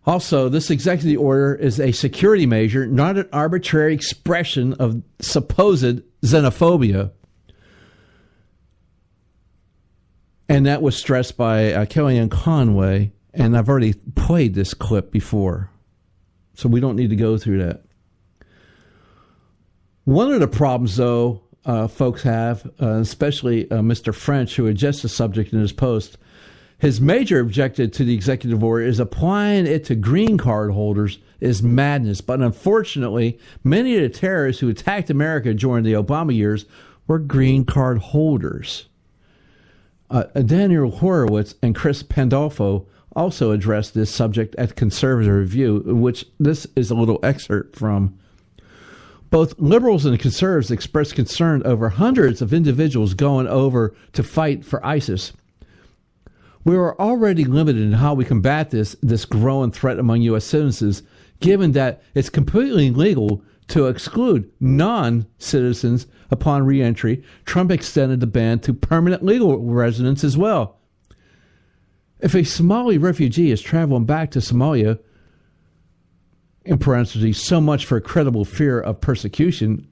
Speaker 1: Also, this executive order is a security measure, not an arbitrary expression of supposed xenophobia. And that was stressed by Kellyanne-Conway, and I've already played this clip before, so we don't need to go through that. One of the problems, though, folks have, especially Mr. French, who addressed the subject in his post, his major objection to the executive order is applying it to green card holders is madness. But unfortunately, many of the terrorists who attacked America during the Obama years were green card holders. Daniel Horowitz and Chris Pandolfo also addressed this subject at Conservative Review, which this is a little excerpt from. Both liberals and conservatives expressed concern over hundreds of individuals going over to fight for ISIS. We are already limited in how we combat this growing threat among U.S. citizens, given that it's completely legal to exclude non-citizens upon reentry. Trump extended the ban to permanent legal residents as well. If a Somali refugee is traveling back to Somalia, in parentheses, so much for a credible fear of persecution,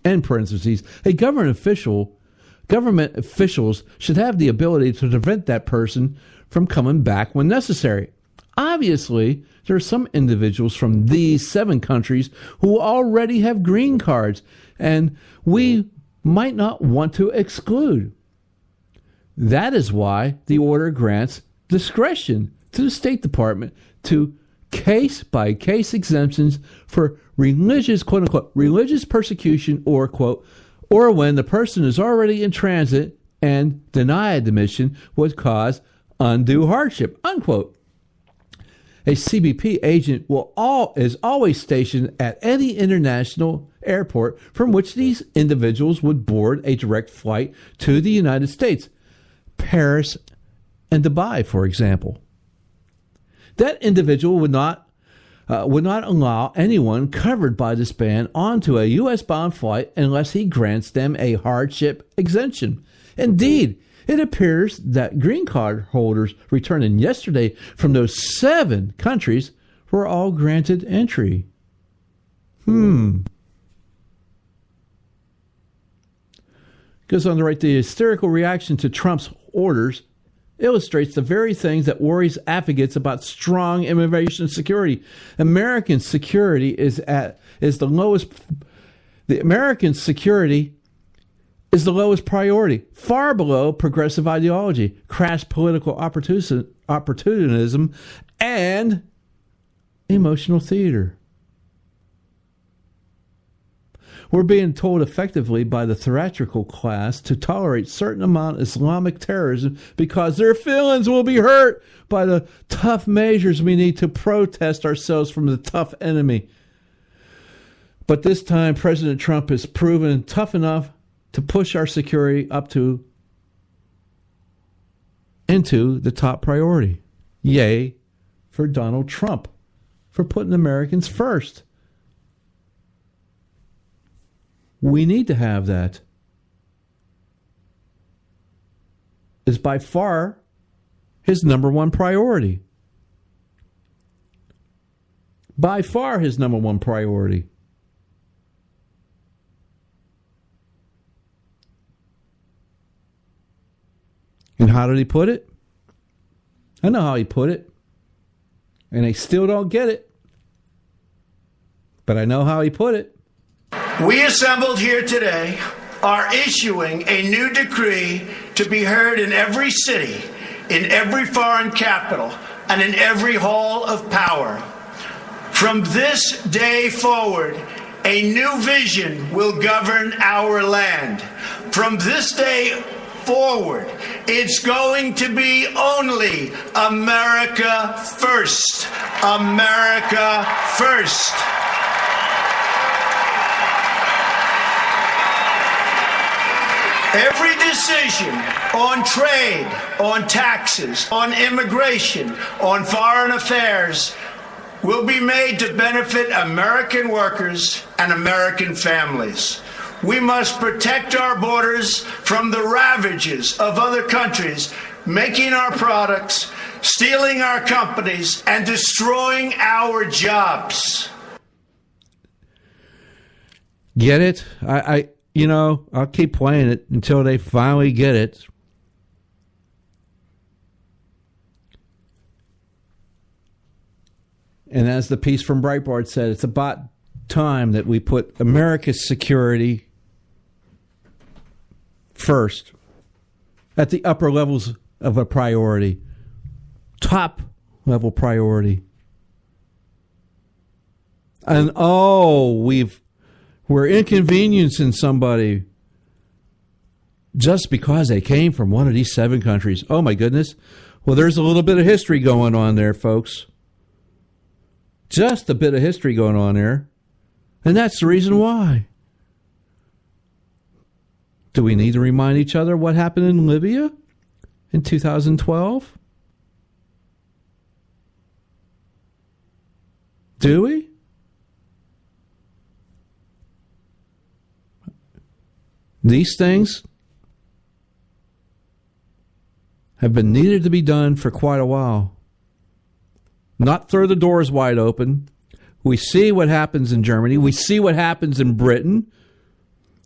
Speaker 1: end parentheses, a government officials should have the ability to prevent that person from coming back when necessary. Obviously, there are some individuals from these 7 countries who already have green cards, and we might not want to exclude. That is why the order grants discretion to the State Department to case-by-case exemptions for religious, quote-unquote, religious persecution or, quote, or when the person is already in transit and denied admission would cause undue hardship, unquote. A CBP agent is always stationed at any international airport from which these individuals would board a direct flight to the United States, Paris and Dubai, for example. That individual would not allow anyone covered by this ban onto a U.S.-bound flight unless he grants them a hardship exemption. Indeed, it appears that green card holders returning yesterday from those 7 countries were all granted entry. Goes on to write, the hysterical reaction to Trump's orders illustrates the very things that worries advocates about strong immigration security. American security is the lowest. The American security is the lowest priority, far below progressive ideology, crass political opportunism, and emotional theater. We're being told effectively by the theatrical class to tolerate certain amount of Islamic terrorism because their feelings will be hurt by the tough measures we need to protest ourselves from the tough enemy. But this time, President Trump has proven tough enough to push our security into the top priority. Yay for Donald Trump for putting Americans first. We need to have that. It's by far his number one priority. By far his number one priority. And how did he put it? I know how he put it. And I still don't get it. But I know how he put it.
Speaker 18: We assembled here today are issuing a new decree to be heard in every city, in every foreign capital, and in every hall of power. From this day forward, a new vision will govern our land. From this day forward, it's going to be only America first. America first. Every decision on trade, on taxes, on immigration, on foreign affairs will be made to benefit American workers and American families. We must protect our borders from the ravages of other countries, making our products, stealing our companies, and destroying our jobs.
Speaker 1: Get it? I'll keep playing it until they finally get it. And as the piece from Breitbart said, it's about time that we put America's security first, at the upper levels of a priority, top level priority. And we're inconveniencing somebody just because they came from one of these 7 countries. Oh, my goodness. Well, there's a little bit of history going on there, folks. Just a bit of history going on there. And that's the reason why. Do we need to remind each other what happened in Libya in 2012? Do we? These things have been needed to be done for quite a while. Not throw the doors wide open. We see what happens in Germany. We see what happens in Britain.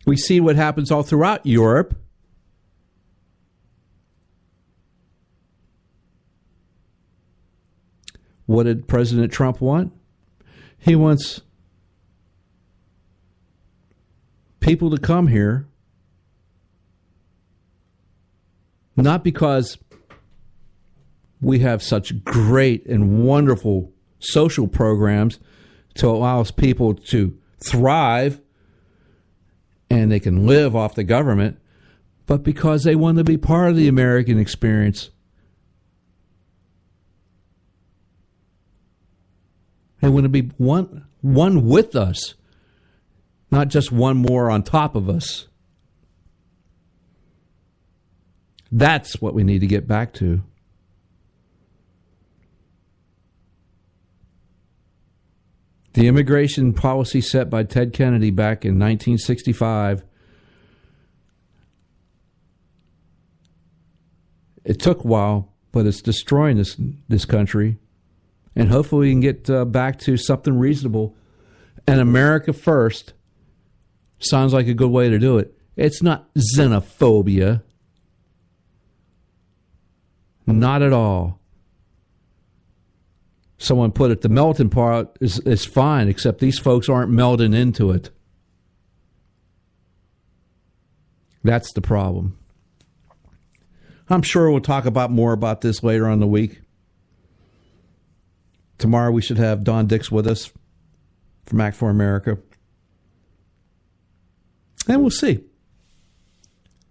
Speaker 1: We see what happens all throughout Europe. What did President Trump want? He wants people to come here, not because we have such great and wonderful social programs to allow people to thrive and they can live off the government, but because they want to be part of the American experience. They want to be one with us, not just one more on top of us. That's what we need to get back to. The immigration policy set by Ted Kennedy back in 1965, it took a while, but it's destroying this country. And hopefully we can get back to something reasonable. And America first sounds like a good way to do it. It's not xenophobia. Not at all. Someone put it, the melting pot is fine, except these folks aren't melding into it. That's the problem. I'm sure we'll talk about more about this later on in the week. Tomorrow we should have Don Dix with us from Act for America. And we'll see.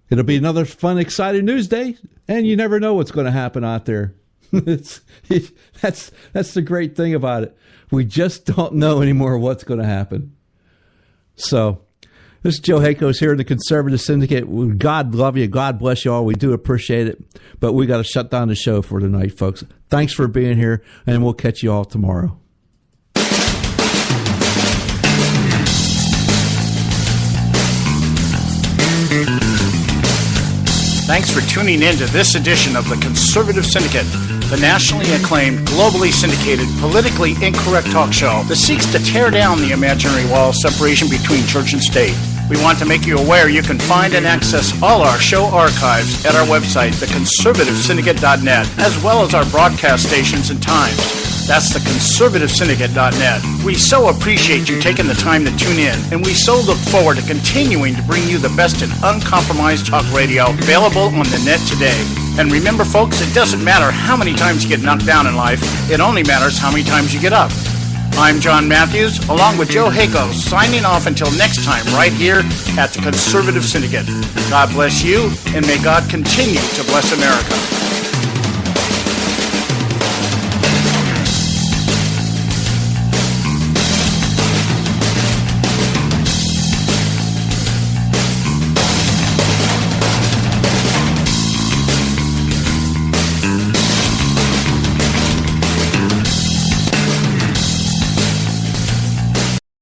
Speaker 1: It'll be another fun, exciting news day, and you never know what's going to happen out there. That's the great thing about it. We just don't know anymore what's going to happen. So, this is Joe Hakos here in the Conservative Syndicate. God love you. God bless you all. We do appreciate it. But we got to shut down the show for tonight, folks. Thanks for being here, and we'll catch you all tomorrow.
Speaker 3: Thanks for tuning in to this edition of the Conservative Syndicate, the nationally acclaimed, globally syndicated, politically incorrect talk show that seeks to tear down the imaginary wall of separation between church and state. We want to make you aware you can find and access all our show archives at our website, theconservativesyndicate.net, as well as our broadcast stations and times. That's theconservativesyndicate.net. We so appreciate you taking the time to tune in, and we so look forward to continuing to bring you the best in uncompromised talk radio available on the net today. And remember, folks, it doesn't matter how many times you get knocked down in life. It only matters how many times you get up. I'm John Matthews, along with Joe Hakos, signing off until next time right here at the Conservative Syndicate. God bless you, and may God continue to bless America.